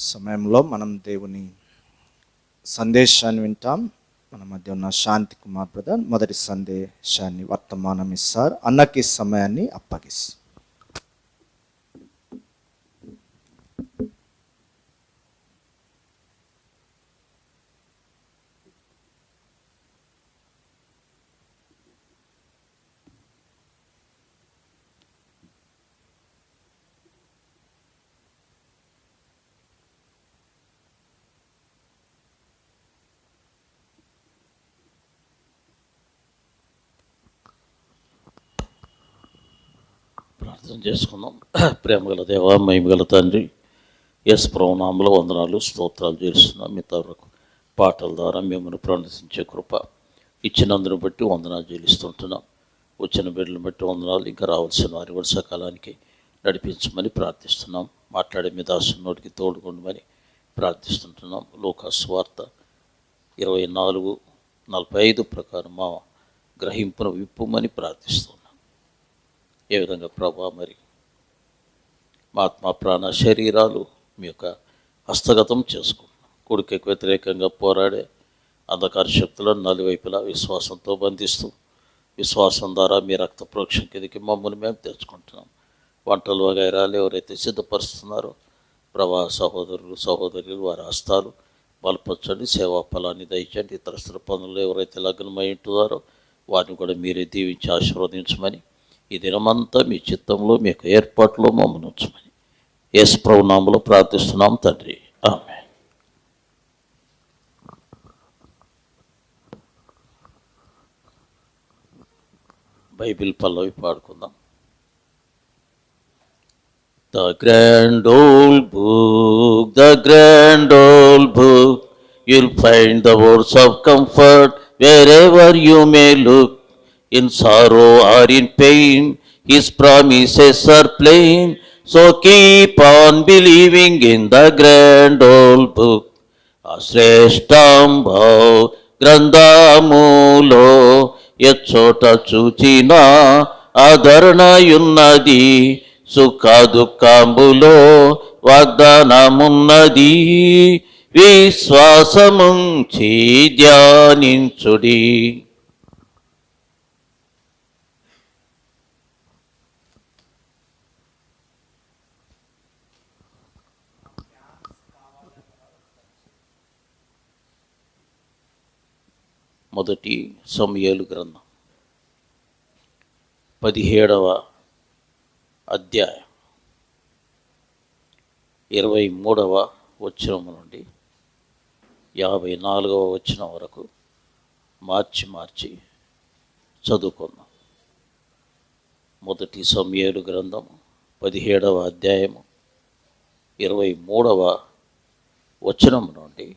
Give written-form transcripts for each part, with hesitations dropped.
సమయంలో మనం దేవుని సందేశాన్ని వింటాం. మన మధ్య ఉన్న శాంతి కుమార్ బ్రదర్ మొదటి సందేశాన్ని వర్తమానం ఇస్తారు. అన్నకి సమయాన్ని అప్పగిస్తారు. ప్రార్థన చేసుకుందాం. ప్రేమగల దేవ, మహిమగల తండ్రి, యేసు ప్రభువు నామములో వందనాలు స్తోత్రాలు చేస్తున్నాం. మీ తరకు పాటల ద్వారా మిమ్మల్ని ప్రణించే కృప ఇచ్చినందును బట్టి వందనాలు చెల్లిస్తుంటున్నాం. వచ్చిన బిడ్డలను బట్టి వందనాలు. ఇంకా రావాల్సిన వారి కూడా సకాలానికి నడిపించమని ప్రార్థిస్తున్నాం. మాట్లాడే మీ దాసుని నోటికి తోడుకొండమని ప్రార్థిస్తుంటున్నాం. లూకా సువార్త 24:45 ప్రకారం మా గ్రహింపును విప్పుమని ప్రార్థిస్తున్నాం. ఏ విధంగా ప్రభా, మరి మా ఆత్మ ప్రాణ శరీరాలు మీ యొక్క హస్తగతం చేసుకుంటున్నాం. కుడికి వ్యతిరేకంగా పోరాడే అంధకార శక్తులను నలువైపులా విశ్వాసంతో బంధిస్తూ విశ్వాసం ద్వారా మీ రక్త ప్రోక్ష కిందికి మమ్మల్ని మేము తెచ్చుకుంటున్నాం. వంటలు వగైరాలు ఎవరైతే సిద్ధపరుస్తున్నారో ప్రభా, సహోదరులు సహోదరులు వారి హస్తాలు బలపరచండి, సేవా ఫలాన్ని దయచండి. ఇతరస్తుల పనులు ఎవరైతే లగ్నమై ఉంటున్నారో వారిని కూడా మీరే దీవించి ఆశీర్వదించమని, ఈ దినమంతా మీ చిత్తంలో మీ యొక్క ఏర్పాట్లో మమ్మల్ని ఉంచమని యేసు ప్రభువు నామములో ప్రార్థిస్తున్నాం తండ్రి, ఆమేన్. బైబిల్ పల్లవి పాడుకుందాం. The grand old book, the grand old book, you'll find the words of comfort wherever you may look. In sorrow or in pain, His promises are plain. So keep on believing in the grand old book. శ్రేష్టంభో గ్రంథములో ఎచ్చోట చూచినా ఆదరణయున్నది, సుఖ దుఃఖములో వాగ్దానమున్నది. విశ్వాసముంచి ధ్యానించుడి. మొదటి సమూయేలు గ్రంథం 17వ అధ్యాయం 23వ వచనం నుండి 54వ వచనం వరకు మార్చి చదువుకుందాం. మొదటి సమూయేలు గ్రంథం 17వ అధ్యాయము 23వ వచనం నుండి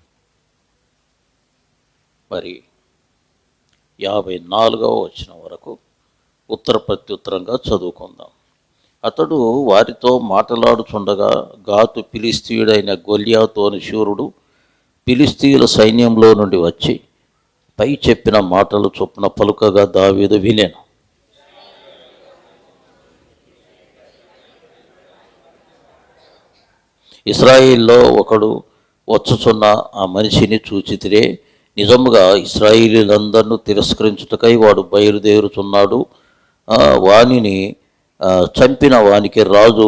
మరి 54వ వచనం వరకు ఉత్తర ప్రత్యుత్తరంగా చదువుకుందాం. అతడు వారితో మాట్లాడుచుండగా గాతు ఫిలిస్తీయుడైన గొల్యాతు అను శూరుడు ఫిలిస్తీయుల సైన్యంలో నుండి వచ్చి పై చెప్పిన మాటలు చొప్పున పలుకగా దావీదు వినెను. ఇశ్రాయేల్లో ఒకడు వచ్చుచున్న ఆ మనిషిని చూచితిరే, నిజముగా ఇశ్రాయేలీలందరినీ తిరస్కరించుటకై వాడు బయలుదేరుచున్నాడు. వానిని చంపిన వానికి రాజు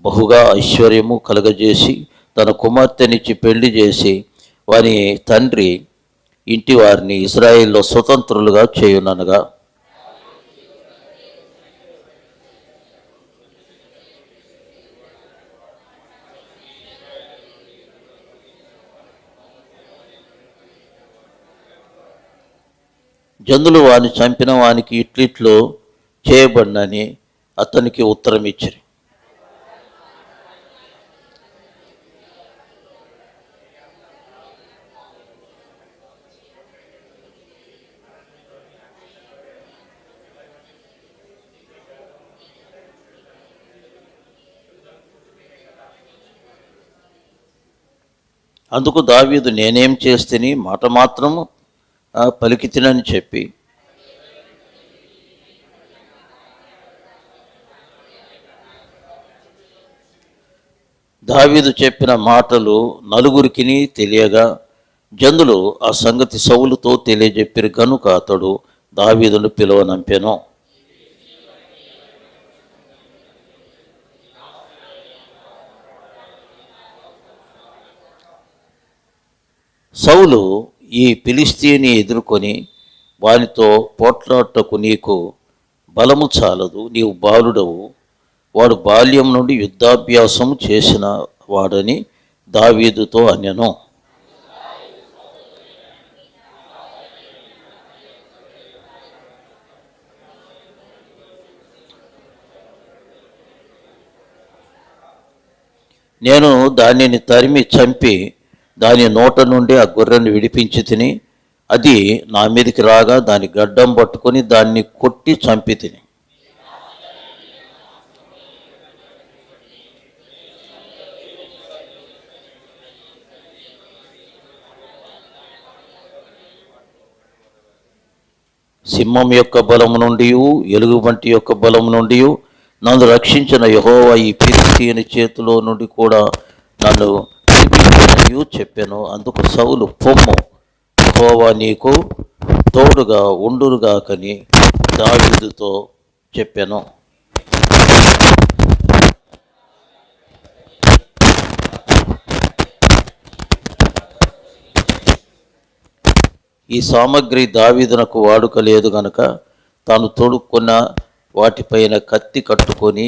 బహుగా ఐశ్వర్యము కలగజేసి తన కుమార్తెనిచ్చి పెళ్లి చేసి వాని తండ్రి ఇంటి వారిని ఇశ్రాయేల్లో స్వతంత్రులుగా చేయుననగా, జనులు వాని చంపిన వానికి ఇట్లిట్లో చేయబడినని అతనికి ఉత్తరం ఇచ్చిరి. అందుకు దావీదు, నేనేం చేస్తేని మాట మాత్రము పలికితినని చెప్పి దావీదు చెప్పిన మాటలు నలుగురికి తెలియగా జనులు ఆ సంగతి సౌలుతో తెలియజెప్పిరి గనుక అతడు దావీదును పిలువనంపెను. సౌలు ఈ ఫిలిష్తీయుని ఎదుర్కొని వానితో పోట్లాటకు నీకు బలము చాలదు, నీవు బాలుడవు, వాడు బాల్యం నుండి యుద్ధాభ్యాసం చేసిన వాడని దావీదుతో అనెను. నేను దానిని తరిమి చంపి దాని నోట నుండి ఆ గొర్రెను విడిపించి తిని, అది నా మీదకి రాగా దాని గడ్డం పట్టుకొని దాన్ని కొట్టి చంపి తిని. సింహం యొక్క బలము నుండి, ఎలుగుబంటి యొక్క బలము నుండి నన్ను రక్షించిన యెహోవా ఈ ఫిలిష్తీయుని చేతిలో నుండి కూడా నన్ను విడిపించునని చెప్పాను. అందుకు సౌలు, పొమ్ము, యెహోవా నీకు తోడుగా ఉండునుగాకని దావీదుతో చెప్పాను. ఈ సామగ్రి దావీదునకు వాడుక లేదు గనుక తాను తొడుక్కున్న వాటిపైన కత్తి కట్టుకొని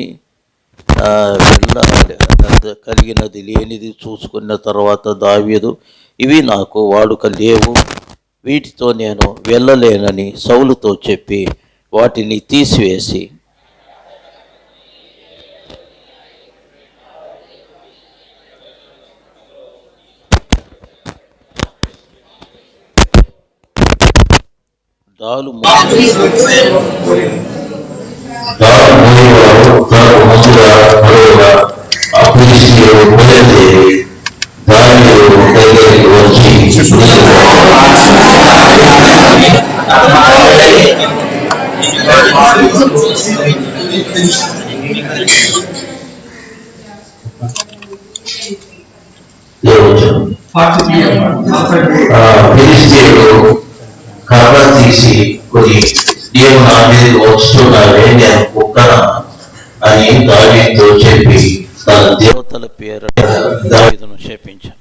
కలిగినది లేనిది చూసుకున్న తర్వాత దావీదు, ఇవి నాకు వాడుక లేవు, వీటితో నేను వెళ్ళలేనని సౌలుతో చెప్పి వాటిని తీసివేసి డాలు కర్ర తీసి కొని, నీవు నా మీద వస్తున్నావే, నేను కుక్కన అని దావీదుతో చెప్పి తన దేవతల పేరు దావీదును శపించాను.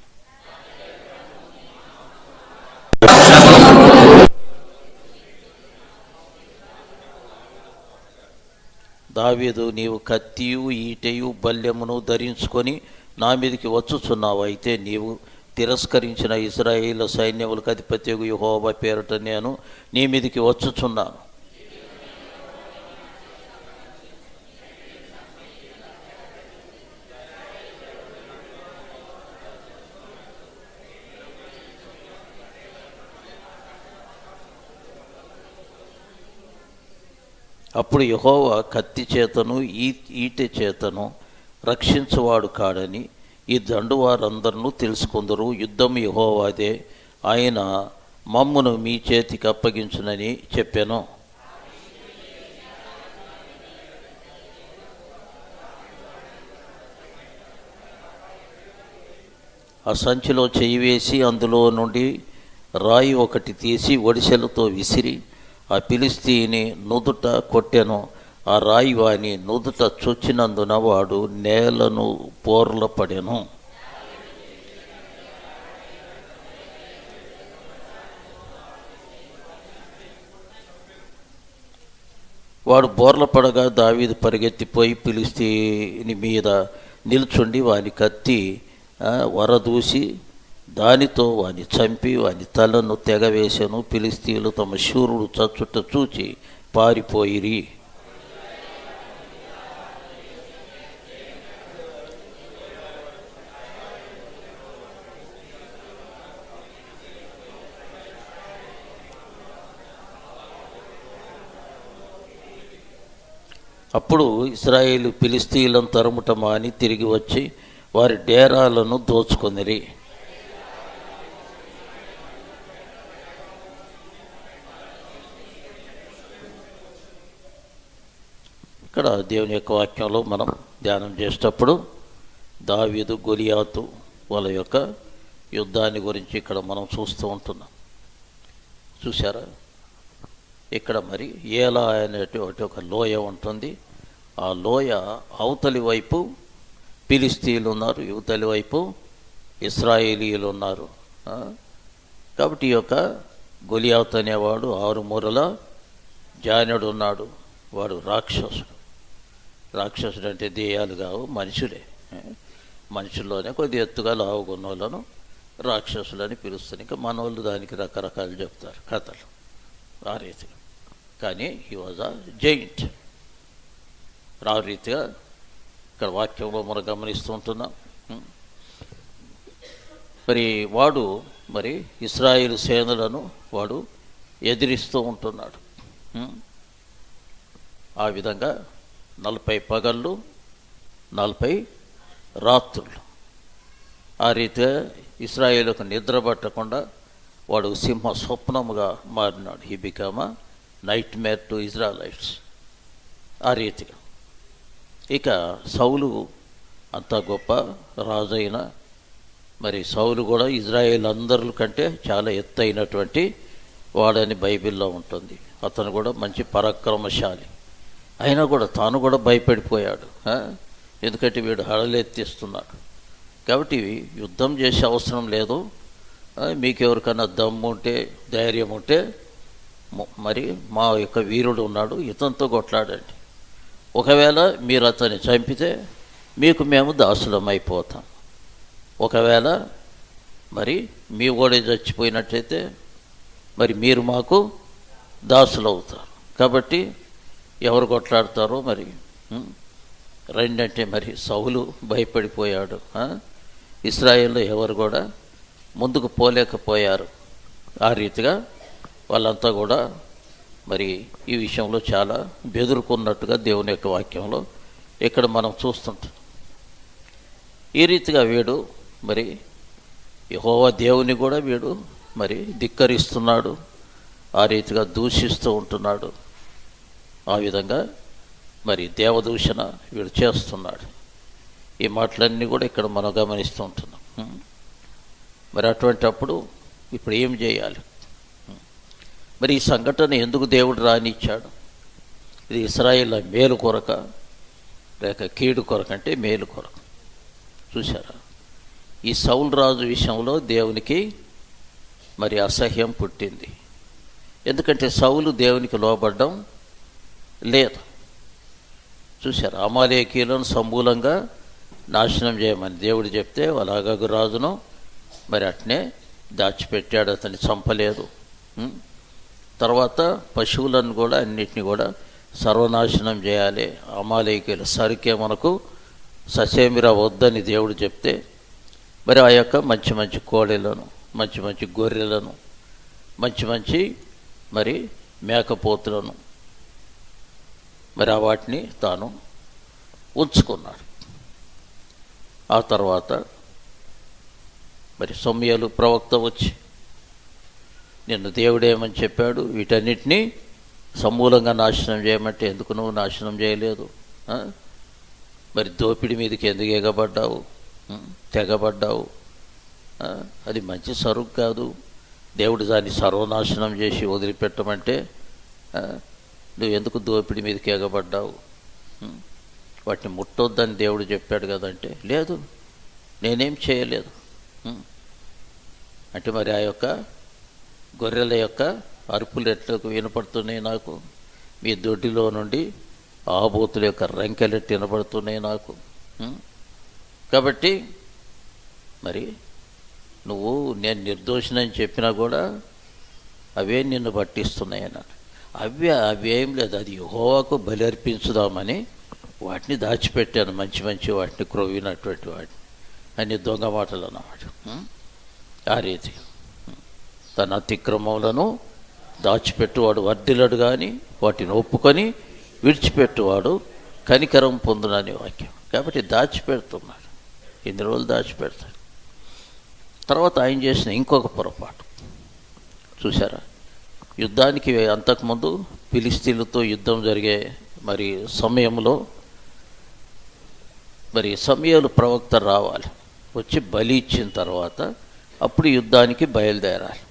దావీదు, నీవు కత్తియు ఈటెయు బల్యమును ధరించుకొని నా మీదకి వచ్చుచున్నావు, అయితే నీవు తిరస్కరించిన ఇశ్రాయేలు సైన్యములకు అధిపత్యగు యెహోవా పేరట నేను నీ మీదకి వచ్చుచున్నాను. అప్పుడు యెహోవా కత్తి చేతను ఈటె చేతను రక్షించువాడు కాడని ఈ దండు వారందరూ తెలుసుకుందరు. యుద్ధం యెహోవాదే, ఆయన మమ్మును మీ చేతికి అప్పగించునని చెప్పాను. ఆ సంచిలో చెయ్యి వేసి అందులో నుండి రాయి ఒకటి తీసి ఒడిసెలతో విసిరి ఆ ఫిలిష్తీయుని నుదుట కొట్టెను. ఆ రాయి వాని నుదుట చొచ్చినందున వాడు నేలను బోర్ల పడెను. వాడు బోర్ల పడగా దావీదు పరిగెత్తిపోయి ఫిలిష్తీయుని మీద నిల్చుండి వాని కత్తి వరదూసి దానితో వాని చంపి వాని తలను తెగవేశాను. ఫిలిష్తీయులు తమ శూరుడు చచ్చుట చూచి పారిపోయిరి. అప్పుడు ఇశ్రాయేలు ఫిలిష్తీయులను తరుముట మాని తిరిగి వచ్చి వారి డేరాలను దోచుకొనిరి. ఇక్కడ దేవుని యొక్క వాక్యంలో మనం ధ్యానం చేసేటప్పుడు దావీదు గొలియాతు వాళ్ళ యొక్క యుద్ధాన్ని గురించి ఇక్కడ మనం చూస్తూ ఉంటున్నాం. చూసారా, ఇక్కడ మరి ఏలా అనేటువంటి ఒక లోయ ఉంటుంది. ఆ లోయ అవతలి వైపు ఫిలిస్తీయులు ఉన్నారు, యువతలి వైపు ఇశ్రాయేలీయులు ఉన్నారు. కాబట్టి ఈ యొక్క గొలియాతు అనేవాడు 6 మూరల జానుడు ఉన్నాడు. వాడు రాక్షసుడు. రాక్షసుడు అంటే దెయ్యాలు కావు, మనుషులే. మనుషుల్లోనే కొద్ది ఎత్తుగా లావుకున్న వాళ్ళను రాక్షసులని పిలుస్తారు. ఇంకా మన వాళ్ళు దానికి రకరకాలు చెప్తారు కథలు ఆ రీతిగా. కానీ హీ వాజ్ అ జైంట్. ఆ రీతిగా ఇక్కడ వాక్యంలో మనం గమనిస్తూ ఉంటున్నాం. మరి వాడు మరి ఇశ్రాయేలు సేనలను వాడు ఎదిరిస్తూ ఉంటున్నాడు. ఆ విధంగా 40 పగళ్ళు 40 రాత్రులు ఆ రీతిగా ఇశ్రాయేలుకు నిద్ర పట్టకుండా వాడు సింహ స్వప్నముగా మారినాడు. He become a nightmare to Israelites. ఆ రీతిగా ఇక సౌలు అంత గొప్ప రాజైన మరి సౌలు కూడా ఇజ్రాయేల్ అందరి కంటే చాలా ఎత్తైనటువంటి వాడని బైబిల్లో ఉంటుంది. అతను కూడా మంచి పరాక్రమశాలి. అయినా కూడా తాను కూడా భయపడిపోయాడు. ఎందుకంటే వీడు హడలెత్తిస్తున్నాడు. కాబట్టి యుద్ధం చేసే అవసరం లేదు. మీకెవరికైనా దమ్ము ఉంటే ధైర్యం ఉంటే మరి మా యొక్క వీరుడు ఉన్నాడు, ఇతనితో కొట్లాడండి. ఒకవేళ మీరు అతన్ని చంపితే మీకు మేము దాసులం అయిపోతాం. ఒకవేళ మరి మీ ఓడే చచ్చిపోయినట్టయితే మరి మీరు మాకు దాసులు అవుతారు. కాబట్టి ఎవరు కొట్లాడతారో మరి రెండంటే మరి సౌలు భయపడిపోయాడు. ఇశ్రాయేల్లో ఎవరు కూడా ముందుకు పోలేకపోయారు. ఆ రీతిగా వాళ్ళంతా కూడా మరి ఈ విషయంలో చాలా బెదురుకున్నట్టుగా దేవుని యొక్క వాక్యంలో ఇక్కడ మనం చూస్తుంటాం. ఈ రీతిగా వీడు మరి యెహోవా దేవుని కూడా వీడు మరి ధిక్కరిస్తున్నాడు. ఆ రీతిగా దూషిస్తూ ఉంటున్నాడు. ఆ విధంగా మరి దేవదూషణ వీడు చేస్తున్నాడు. ఈ మాటలన్నీ కూడా ఇక్కడ మనం గమనిస్తూ ఉంటున్నాం. మరి అటువంటి అప్పుడు ఇప్పుడు ఏం చేయాలి? మరి ఈ సంఘటన ఎందుకు దేవుడు రానిచ్చాడు? ఇది ఇశ్రాయేల్ మేలు కొరక లేక కీడు కొరక? అంటే మేలు కొరక. చూసారా, ఈ సౌలు రాజు విషయంలో దేవునికి మరి అసహ్యం పుట్టింది. ఎందుకంటే సౌలు దేవునికి లోబడ్డం లేదు. చూసారా, అమాలేకీయులను సమూలంగా నాశనం చేయమని దేవుడు చెప్తే వాళ్ళ అగగు రాజును మరి అట్నే దాచిపెట్టాడు, అతన్ని చంపలేదు. తర్వాత పశువులను కూడా అన్నిటిని కూడా సర్వనాశనం చేయాలి. అమాలేకీయుల సరికే మనకు ససేమిరా వద్దని దేవుడు చెప్తే మరి ఆ యొక్క మంచి మంచి కోడెలను, మంచి మంచి గొర్రెలను, మంచి మంచి మరి మేకపోతులను మరి ఆ వాటిని తాను ఉంచుకున్నాడు. ఆ తర్వాత మరి సమూయేలు ప్రవక్త వచ్చి నిన్ను దేవుడేమని చెప్పాడు, వీటన్నిటినీ సమూలంగా నాశనం చేయమంటే ఎందుకు నువ్వు నాశనం చేయలేదు? మరి దోపిడి మీదకి ఎందుకు ఎగబడ్డావు, తెగబడ్డావు? అది మంచి సరుకు కాదు. దేవుడు దాన్ని సర్వనాశనం చేసి వదిలిపెట్టమంటే నువ్వు ఎందుకు దోపిడి మీదకి ఎగబడ్డావు? వాటిని ముట్టొద్దని దేవుడు చెప్పాడు కదంటే లేదు, నేనేం చేయలేదు. అంటే మరి ఆ యొక్క గొర్రెల యొక్క అరుపులు ఎట్లకు వినపడుతున్నాయి నాకు, మీ దొడ్డిలో నుండి ఆబోతుల యొక్క రంకెలెట్టు వినపడుతున్నాయి నాకు. కాబట్టి మరి నువ్వు నేను నిర్దోషినని చెప్పినా కూడా అవే నిన్ను పట్టిస్తున్నాయి అన్నాడు. అవేం లేదు, అది యెహోవాకు బలి అర్పించుదామని వాటిని దాచిపెట్టాను, మంచి మంచి వాటిని క్రొవ్వినటువంటి వాటిని. అన్ని దొంగ మాటలు అన్నమాట. ఆ రీతి తన అతిక్రమములను దాచిపెట్టువాడు వర్ధిల్లడు కానీ వాటిని ఒప్పుకొని విడిచిపెట్టువాడు కనికరం పొందునని వాక్యం. కాబట్టి దాచిపెడుతున్నాడు, ఎన్ని రోజులు దాచిపెడతాడు. తర్వాత ఆయన చేసిన ఇంకొక పొరపాటు చూసారా, యుద్ధానికి అంతకుముందు ఫిలిస్తీన్లతో యుద్ధం జరిగే మరి సమయంలో మరి సమూయేలు ప్రవక్త రావాలి, వచ్చి బలి ఇచ్చిన తర్వాత అప్పుడు యుద్ధానికి బయలుదేరాలి.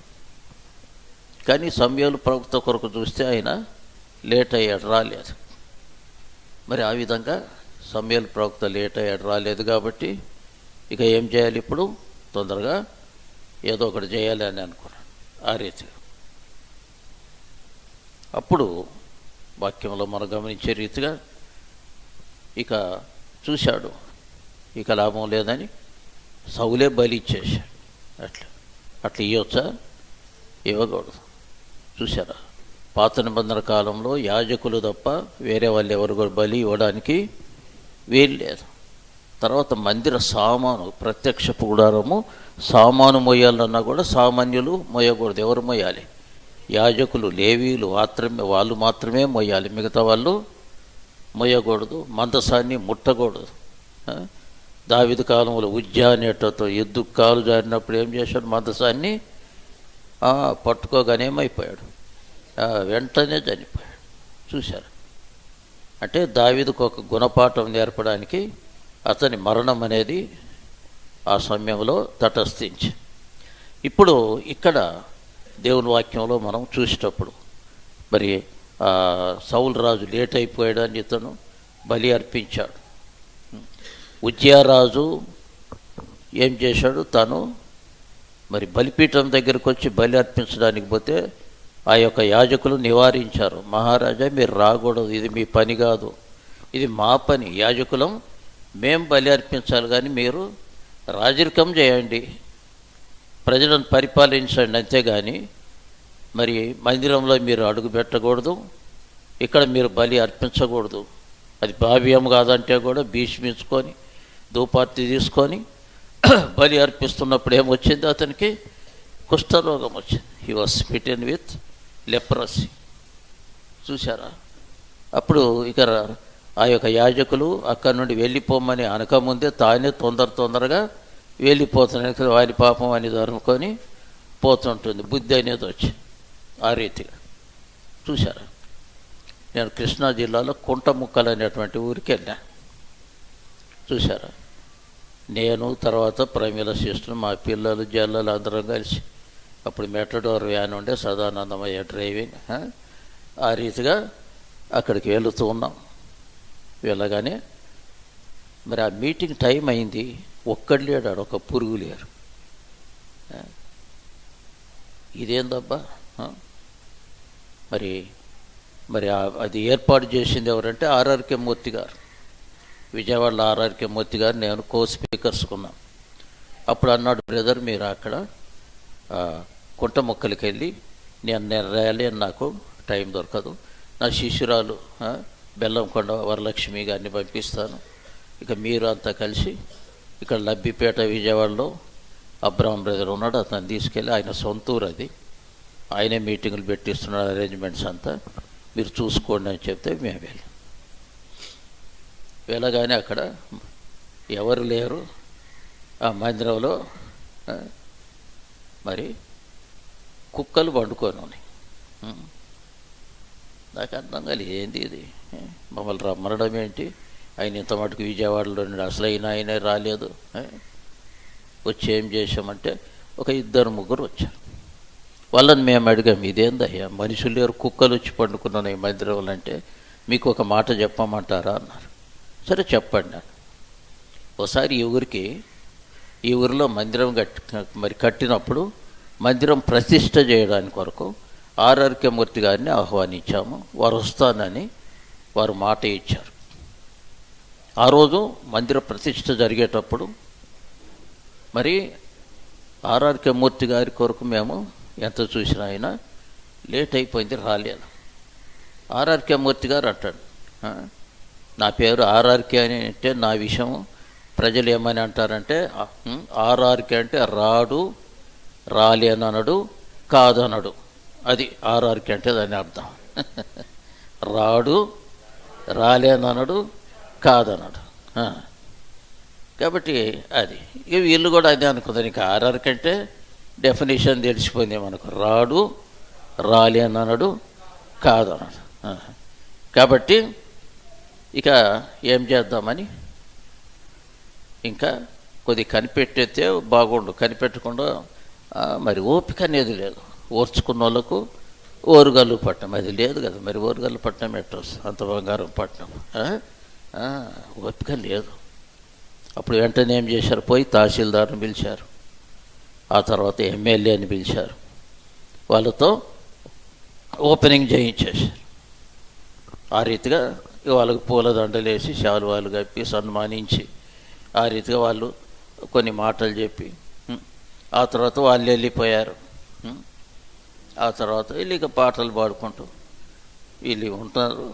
కానీ సమూయేలు ప్రవక్త కొరకు చూస్తే ఆయన లేట్ అయ్యాడు, రాలేదు. మరి ఆ విధంగా సమూయేలు ప్రవక్త లేట్ అయ్యాడు, రాలేదు. కాబట్టి ఇక ఏం చేయాలి, ఇప్పుడు తొందరగా ఏదో ఒకటి చేయాలి అని అనుకున్నాడు. ఆ రీతిగా అప్పుడు వాక్యంలో మనం గమనించే రీతిగా ఇక చూశాడు, ఇక లాభం లేదని సౌలే బలి ఇచ్చేశాడు. అట్లా ఇవ్వచ్చా? ఇవ్వకూడదు. చూసారా, పాత నిబంధన కాలంలో యాజకులు తప్ప వేరే వాళ్ళు ఎవరు కూడా బలి ఇవ్వడానికి వీలు లేదు. తర్వాత మందిర సామాను, ప్రత్యక్షపు గుడారము సామాను మొయ్యాలన్నా కూడా సామాన్యులు మొయ్యకూడదు. ఎవరు మొయ్యాలి? యాజకులు, లేవీలు మాత్రమే, వాళ్ళు మాత్రమే మొయ్యాలి, మిగతా వాళ్ళు మొయ్యకూడదు. మందసాన్ని ముట్టకూడదు. దావీదు కాలంలో ఉజ్జానేటతో ఎద్దు కాలు జారినప్పుడు ఏం చేశాడు? మందసాన్ని పట్టుకోగానే ఏమైపోయాడు? వెంటనే చనిపోయాడు. చూశారు, అంటే దావీదుకు ఒక గుణపాఠం నేర్పడానికి అతని మరణం అనేది ఆ సమయంలో తటస్థించి. ఇప్పుడు ఇక్కడ దేవుని వాక్యంలో మనం చూసేటప్పుడు మరి సౌలు రాజు లేట్ అయిపోయాడని ఇతను బలి అర్పించాడు. ఉజ్జియారాజు ఏం చేశాడు? తను మరి బలిపీఠం దగ్గరకు వచ్చి బలి అర్పించడానికి పోతే ఆ యొక్క యాజకులు నివారించారు. మహారాజా, మీరు రాకూడదు, ఇది మీ పని కాదు, ఇది మా పని, యాజకులం మేము బలి అర్పించాలి, కానీ మీరు రాజరికం చేయండి, ప్రజలను పరిపాలించండి, అంతేగాని మరి మందిరంలో మీరు అడుగు పెట్టకూడదు, ఇక్కడ మీరు బలి అర్పించకూడదు. అది భావ్యం కాదంటే కూడా భీష్మించుకొని ధూపార్తి తీసుకొని బలి అర్పిస్తున్నప్పుడు ఏమొచ్చింది? అతనికి కుష్ఠరోగం వచ్చింది. He was స్మిటెన్ with leprosy. చూసారా? అప్పుడు ఇక ఆ యొక్క యాజకులు అక్కడి నుండి వెళ్ళిపోమని అనకముందే తానే తొందరగా వెళ్ళిపోతున్నాడు. వారి పాపం అని ధరుముకొని పోతుంటుంది, బుద్ధి అనేది వచ్చి. ఆ రీతిగా చూసారా? నేను కృష్ణా జిల్లాలో కుంటముక్కలు అనేటువంటి ఊరికి వెళ్ళాను. చూసారా? నేను తర్వాత ప్రమీల సిస్టర్, మా పిల్లలు జల్లలు అందరం కలిసి, అప్పుడు మెట్రడోర్ వ్యాన్ ఉండే, సదానందమయ్య డ్రైవింగ్. ఆ రీతిగా అక్కడికి వెళుతూ ఉన్నాం. వెళ్ళగానే మరి ఆ మీటింగ్ టైం అయింది, ఒక్కడు లేడాడు, ఒక పురుగు లేరు. ఇదేందబ్బా? మరి మరి అది ఏర్పాటు చేసింది ఎవరంటే ఆర్ఆర్కే మూర్తి గారు, విజయవాడలో ఆర్ఆర్కే మూర్తి గారు. నేను కో స్పీకర్స్ కొన్నాను. అప్పుడు అన్నాడు, బ్రదర్ మీరు అక్కడ కుంట మొక్కలకి వెళ్ళి నేను రాయాలి అని నాకు టైం దొరకదు, నా శిష్యురాలు బెల్లంకొండ వరలక్ష్మి గారిని పంపిస్తాను, ఇక మీరు అంతా కలిసి ఇక్కడ లబ్బిపేట విజయవాడలో అబ్రహం బ్రదర్ ఉన్నాడు, అతను తీసుకెళ్ళి, ఆయన సొంత ఊరు అది, ఆయనే మీటింగులు పెట్టిస్తున్నాడు, అరేంజ్మెంట్స్ అంతా మీరు చూసుకోండి అని చెప్తే మేము వెళ్ళగానే అక్కడ ఎవరు లేరు. ఆ మందిరంలో మరి కుక్కలు పండుకొని ఉన్నాయి. నాకు అర్థం కాలేదు, ఏంది ఇది, మమ్మల్ని రమ్మనడం ఏంటి? ఆయన ఇంత మటుకు విజయవాడలో అసలు ఆయనే రాలేదు. వచ్చి ఏం చేసామంటే ఒక 2-3 వచ్చారు. వాళ్ళని మేము అడిగాం, ఇదేందయ్యా మనుషులు లేరు, కుక్కలు వచ్చి పండుకున్నాయి మందిరంలో అంటే, మీకు ఒక మాట చెప్పమంటారా అన్నారు. సరే చెప్పండి. ఒకసారి ఈ ఊరిలో మందిరం కట్టినప్పుడు మందిరం ప్రతిష్ఠ చేయడానికి వరకు ఆర్ఆర్కే మూర్తి గారిని ఆహ్వానించాము, వారు వస్తానని వారు మాట ఇచ్చారు. ఆ రోజు మందిర ప్రతిష్ఠ జరిగేటప్పుడు మరి ఆర్ఆర్కే మూర్తి గారి కొరకు మేము ఎంత చూసినా అయినా లేట్ అయిపోయింది, రాలేదు. ఆర్ఆర్కే మూర్తి గారు అంటాడు, నా పేరు ఆర్ఆర్కే అని అంటే నా విషయం ప్రజలు ఏమని అంటారంటే, ఆర్ఆర్కే అంటే రాడు, రాలేనడు, కాదనడు, అది ఆర్ఆర్కే అంటే దాని అర్థం. రాడు, రాలేనడు, కాదనడు. కాబట్టి అది ఇక వీళ్ళు కూడా అదే అనుకుంది. ఇంకా ఆర్ఆర్కే అంటే డెఫినేషన్ తెలిసిపోయింది మనకు, రాడు, రాలేనడు, కాదనడు. కాబట్టి ఇక ఏం చేద్దామని ఇంకా కొద్ది కనిపెట్టేస్తే బాగుండు, కనిపెట్టకుండా మరి ఓపిక అనేది లేదు. ఓర్చుకున్న వాళ్ళకు ఓరుగల్లు పట్టణం అది లేదు కదా, మరి ఓరుగల్లు పట్టణం ఎట్టొస్తుంది, అంత బంగారం పట్టణం ఓపిక లేదు. అప్పుడు వెంటనే ఏం చేశారు, పోయి తహసీల్దార్ని పిలిచారు, ఆ తర్వాత ఎమ్మెల్యేని పిలిచారు, వాళ్ళతో ఓపెనింగ్ చేయించేశారు. ఆ రీతిగా వాళ్ళకు పూలదండలు వేసి శాలువాలు కప్పి సన్మానించి ఆ రీతిగా వాళ్ళు కొన్ని మాటలు చెప్పి ఆ తర్వాత వాళ్ళు వెళ్ళిపోయారు. ఆ తర్వాత వీళ్ళు ఇక పాటలు పాడుకుంటూ వీళ్ళు ఉంటారు.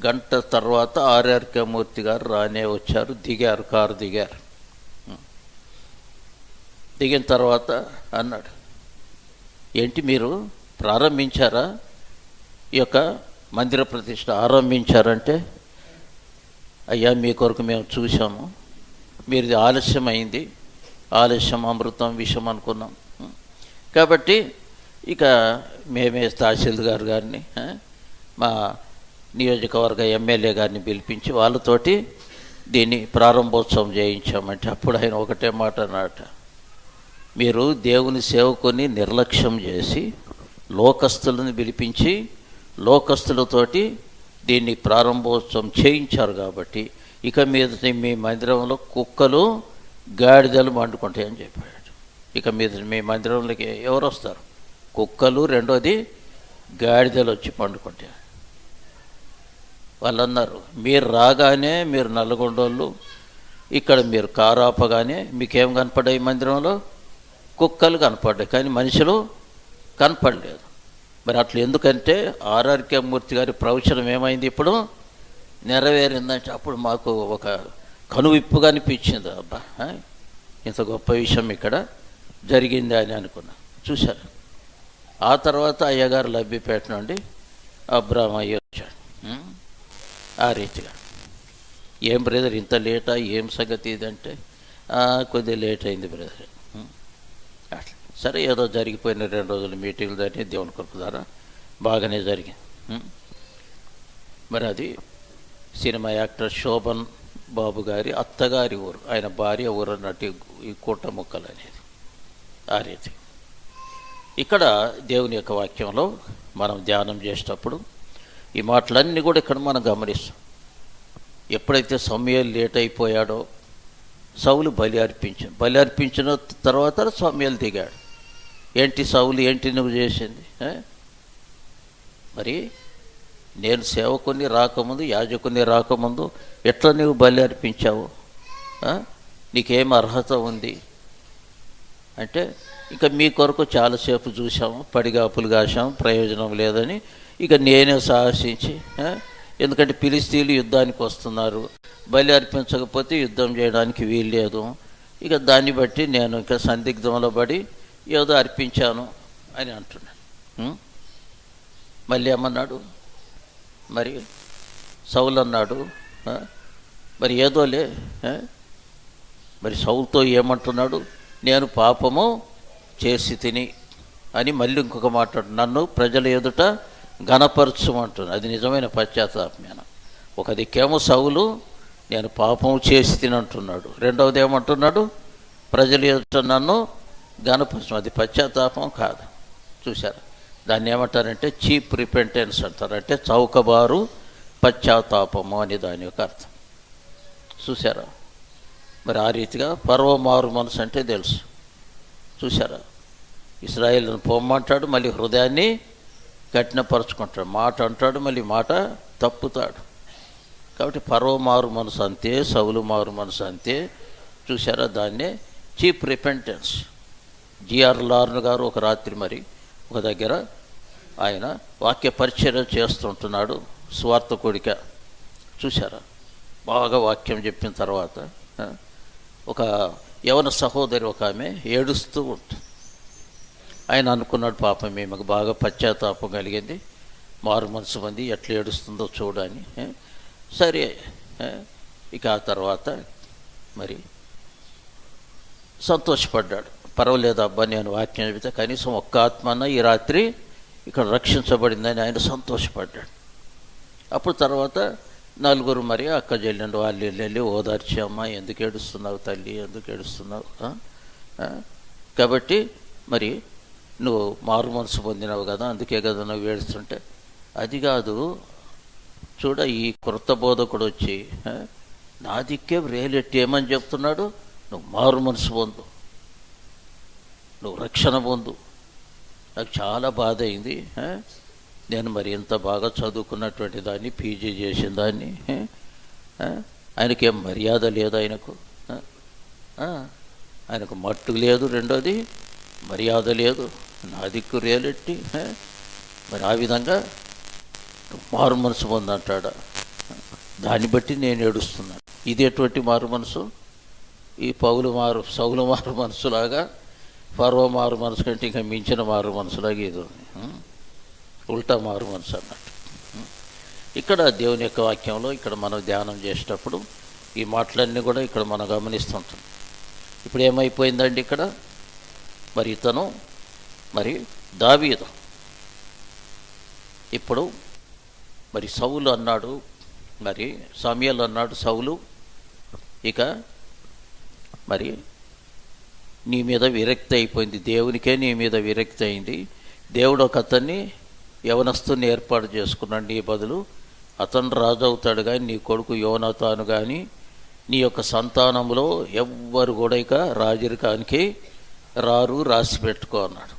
గంట తర్వాత ఆర్ఆర్కే మూర్తి గారు రానే వచ్చారు, దిగారు, కారు దిగారు. దిగిన తర్వాత అన్నాడు, ఏంటి మీరు ప్రారంభించారా, ఈ యొక్క మందిర ప్రతిష్ఠ ఆరంభించారంటే, అయ్యా మీ కొరకు మేము చూసాము, మీది ఆలస్యమైంది, ఆలస్యం అమృతం విషం అనుకున్నాం, కాబట్టి ఇక మేమే తహసీల్దార్ గారిని మా నియోజకవర్గ ఎమ్మెల్యే గారిని పిలిపించి వాళ్ళతోటి దీన్ని ప్రారంభోత్సవం చేయించామంటే అప్పుడు ఆయన ఒకటే మాట అన్నట, మీరు దేవుని సేవకుని నిర్లక్ష్యం చేసి లోకస్తులను పిలిపించి లోకస్తులతోటి దీన్ని ప్రారంభోత్సవం చేయించారు కాబట్టి ఇక మీద మీ మందిరంలో కుక్కలు గాడిదలు మండుకుంటాయని చెప్పాడు. ఇక మీద మీ మందిరంలోకి ఎవరు వస్తారు, కుక్కలు, రెండోది గాడిదలు వచ్చి పండుకుంటాయి. వాళ్ళు అన్నారు, మీరు రాగానే మీరు నల్గొండోళ్ళు ఇక్కడ మీరు కారాపగానే మీకేం కనపడ్డాయి, మందిరంలో కుక్కలు కనపడ్డాయి కానీ మనుషులు కనపడలేదు. మరి అట్లా ఎందుకంటే ఆర్ఆర్కే మూర్తి గారి ప్రవచనం ఏమైంది, ఇప్పుడు నెరవేరిందంటే అప్పుడు మాకు ఒక కనువిప్పుగా అనిపించింది, అబ్బా ఇంత గొప్ప విషయం ఇక్కడ జరిగింది అని అనుకున్నా. చూశారు. ఆ తర్వాత అయ్యగారు లబ్బిపేట నుండి అబ్రాహ్మయ్య వచ్చాడు. ఆ రీతిగా ఏం బ్రదర్ ఇంత లేటా, ఏం సంగతి ఇదంటే కొద్దిగా లేట్ అయింది బ్రదర్. అట్లా సరే, ఏదో జరిగిపోయిన 2 రోజులు మీటింగ్లు జరిగి దేవుని కృప ద్వారా బాగానే జరిగింది. మరి అది సినిమా యాక్టర్ శోభన్ బాబు గారి అత్తగారి ఊరు, ఆయన భార్య ఊరు నటి ఈ కూటముక్కలు అనేది. ఆ రీతి ఇక్కడ దేవుని యొక్క వాక్యంలో మనం ధ్యానం చేసేటప్పుడు ఈ మాటలన్నీ కూడా ఇక్కడ మనం గమనిస్తాం. ఎప్పుడైతే సమూయేలు లేట్ అయిపోయాడో సౌలు బలి అర్పించిన తర్వాత సమూయేలు దిగాడు. ఏంటి సౌలు, ఏంటి నువ్వు చేసింది? మరి నేను సేవకుని రాకముందు, యాజకుని రాకముందు ఎట్లా నువ్వు బలి అర్పించావు, నీకేం అర్హత ఉంది అంటే, ఇక మీ కొరకు చాలాసేపు చూసాము, పడిగాపులు కాసాము, ప్రయోజనం లేదని ఇక నేనే సాహసించి, ఎందుకంటే ఫిలిస్తీన్లు యుద్ధానికి వస్తున్నారు, బలి అర్పించకపోతే యుద్ధం చేయడానికి వీల్లేదు, ఇక దాన్ని బట్టి నేను ఇక సందిగ్ధంలో పడి ఏదో అర్పించాను అని అంటున్నాను. మళ్ళీ ఏమన్నాడు, మరి సౌలు అన్నాడు, మరి ఏదోలే, మరి సౌలుతో ఏమంటున్నాడు, నేను పాపము చేసి తిని అని మళ్ళీ ఇంకొక మాట్లాడు, నన్ను ప్రజల ఎదుట ఘనపరచమంటున్నాడు. అది నిజమైన పశ్చాత్తాపమేన. ఒక దిక్కేమో సౌలు నేను పాపము చేసి తిని అంటున్నాడు, రెండవది ఏమంటున్నాడు, ప్రజల ఎదుట నన్ను ఘనపరచం. అది పశ్చాత్తాపం కాదు. చూశారు, దాన్ని ఏమంటారంటే చీప్ రిపెంటెన్స్ అంటారు, అంటే చౌకబారు పశ్చాత్తాపము అని దాని యొక్క అర్థం. చూసారా, మరి ఆ రీతిగా పర్వమారు మనసు అంటే తెలుసు. చూసారా, ఇశ్రాయేలును పొమ్మంటాడు, మళ్ళీ హృదయాన్ని కఠినపరుచుకుంటాడు, మాట అంటాడు, మళ్ళీ మాట తప్పుతాడు. కాబట్టి పర్వమారు మనసు అంతే, సౌలు మారు మనసు అంతే. చూసారా, దాన్నే చీప్ రిపెంటెన్స్. జిఆర్ లార్న్ గారు ఒక రాత్రి మరి ఒక దగ్గర ఆయన వాక్య పరిచర్య చేస్తుంటున్నాడు, స్వార్థ కోడిక. చూసారా, బాగా వాక్యం చెప్పిన తర్వాత ఒక యవన సహోదరి ఒక ఆమె ఏడుస్తూ ఉంటుంది. ఆయన అనుకున్నాడు, పాపం ఈమెకు బాగా పశ్చాత్తాపం కలిగింది, మారు మనసు మంది ఎట్లా ఏడుస్తుందో చూడని. సరే, ఇక ఆ తర్వాత మరి సంతోషపడ్డాడు. పర్వాలేదు అబ్బా, నేను వాక్యం చెబితే కనీసం ఒక్క ఆత్మన ఈ రాత్రి ఇక్కడ రక్షించబడిందని ఆయన సంతోషపడ్డాడు. అప్పుడు తర్వాత నలుగురు మరి అక్క చెల్లెండు వాళ్ళు వెళ్ళి ఓదార్చి, అమ్మ ఎందుకు ఏడుస్తున్నావు తల్లి, ఎందుకు ఏడుస్తున్నావు, కాబట్టి మరి నువ్వు మారు మనసు పొందినావు కదా, అందుకే కదా నువ్వు ఏడుస్తుంటే. అది కాదు, చూడ ఈ క్రొత్త బోధకుడు వచ్చి నా దిక్కే రేలెట్టి ఏమని చెప్తున్నాడు, నువ్వు మారు మనసు పొందు, నువ్వు రక్షణ పొందు. నాకు చాలా బాధ అయింది. నేను మరి ఇంత బాగా చదువుకున్నటువంటి దాన్ని, పీజీ చేసిన దాన్ని, ఆయనకేం మర్యాద లేదు, ఆయనకు మట్టు లేదు, రెండోది మర్యాద లేదు, నా దిక్కు రేలెట్టి మరి ఆ విధంగా మారు మనసు పొందంటాడా. దాన్ని బట్టి నేను ఏడుస్తున్నాను. ఇది ఎటువంటి మారు మనసు? ఈ సౌలు మారు మనసులాగా, ఫరో మారు మనసు కంటే ఇంకా మించిన మారు మనసులాగా ఇది ఉంది. ఉల్టా మారు మనసు అన్నట్టు. ఇక్కడ దేవుని యొక్క వాక్యంలో ఇక్కడ మనం ధ్యానం చేసేటప్పుడు ఈ మాటలన్నీ కూడా ఇక్కడ మనం గమనిస్తుంటాం. ఇప్పుడు ఏమైపోయిందండి ఇక్కడ, మరి ఇతను మరి దావీదు ఇప్పుడు మరి సౌలు అన్నాడు, మరి సమూయేలు అన్నాడు సౌలు, ఇక మరి నీ మీద విరక్తి అయిపోయింది, దేవునికే నీ మీద విరక్తి అయింది. దేవుడు ఒక అతన్ని యవనస్తుని ఏర్పాటు చేసుకున్నాడు నీ బదులు, అతను రాజు అవుతాడు. కానీ నీ కొడుకు యోనాతాను కానీ నీ యొక్క సంతానంలో ఎవ్వరు కూడా ఇక రాజరికానికి రారు, రాసి పెట్టుకో అన్నాడు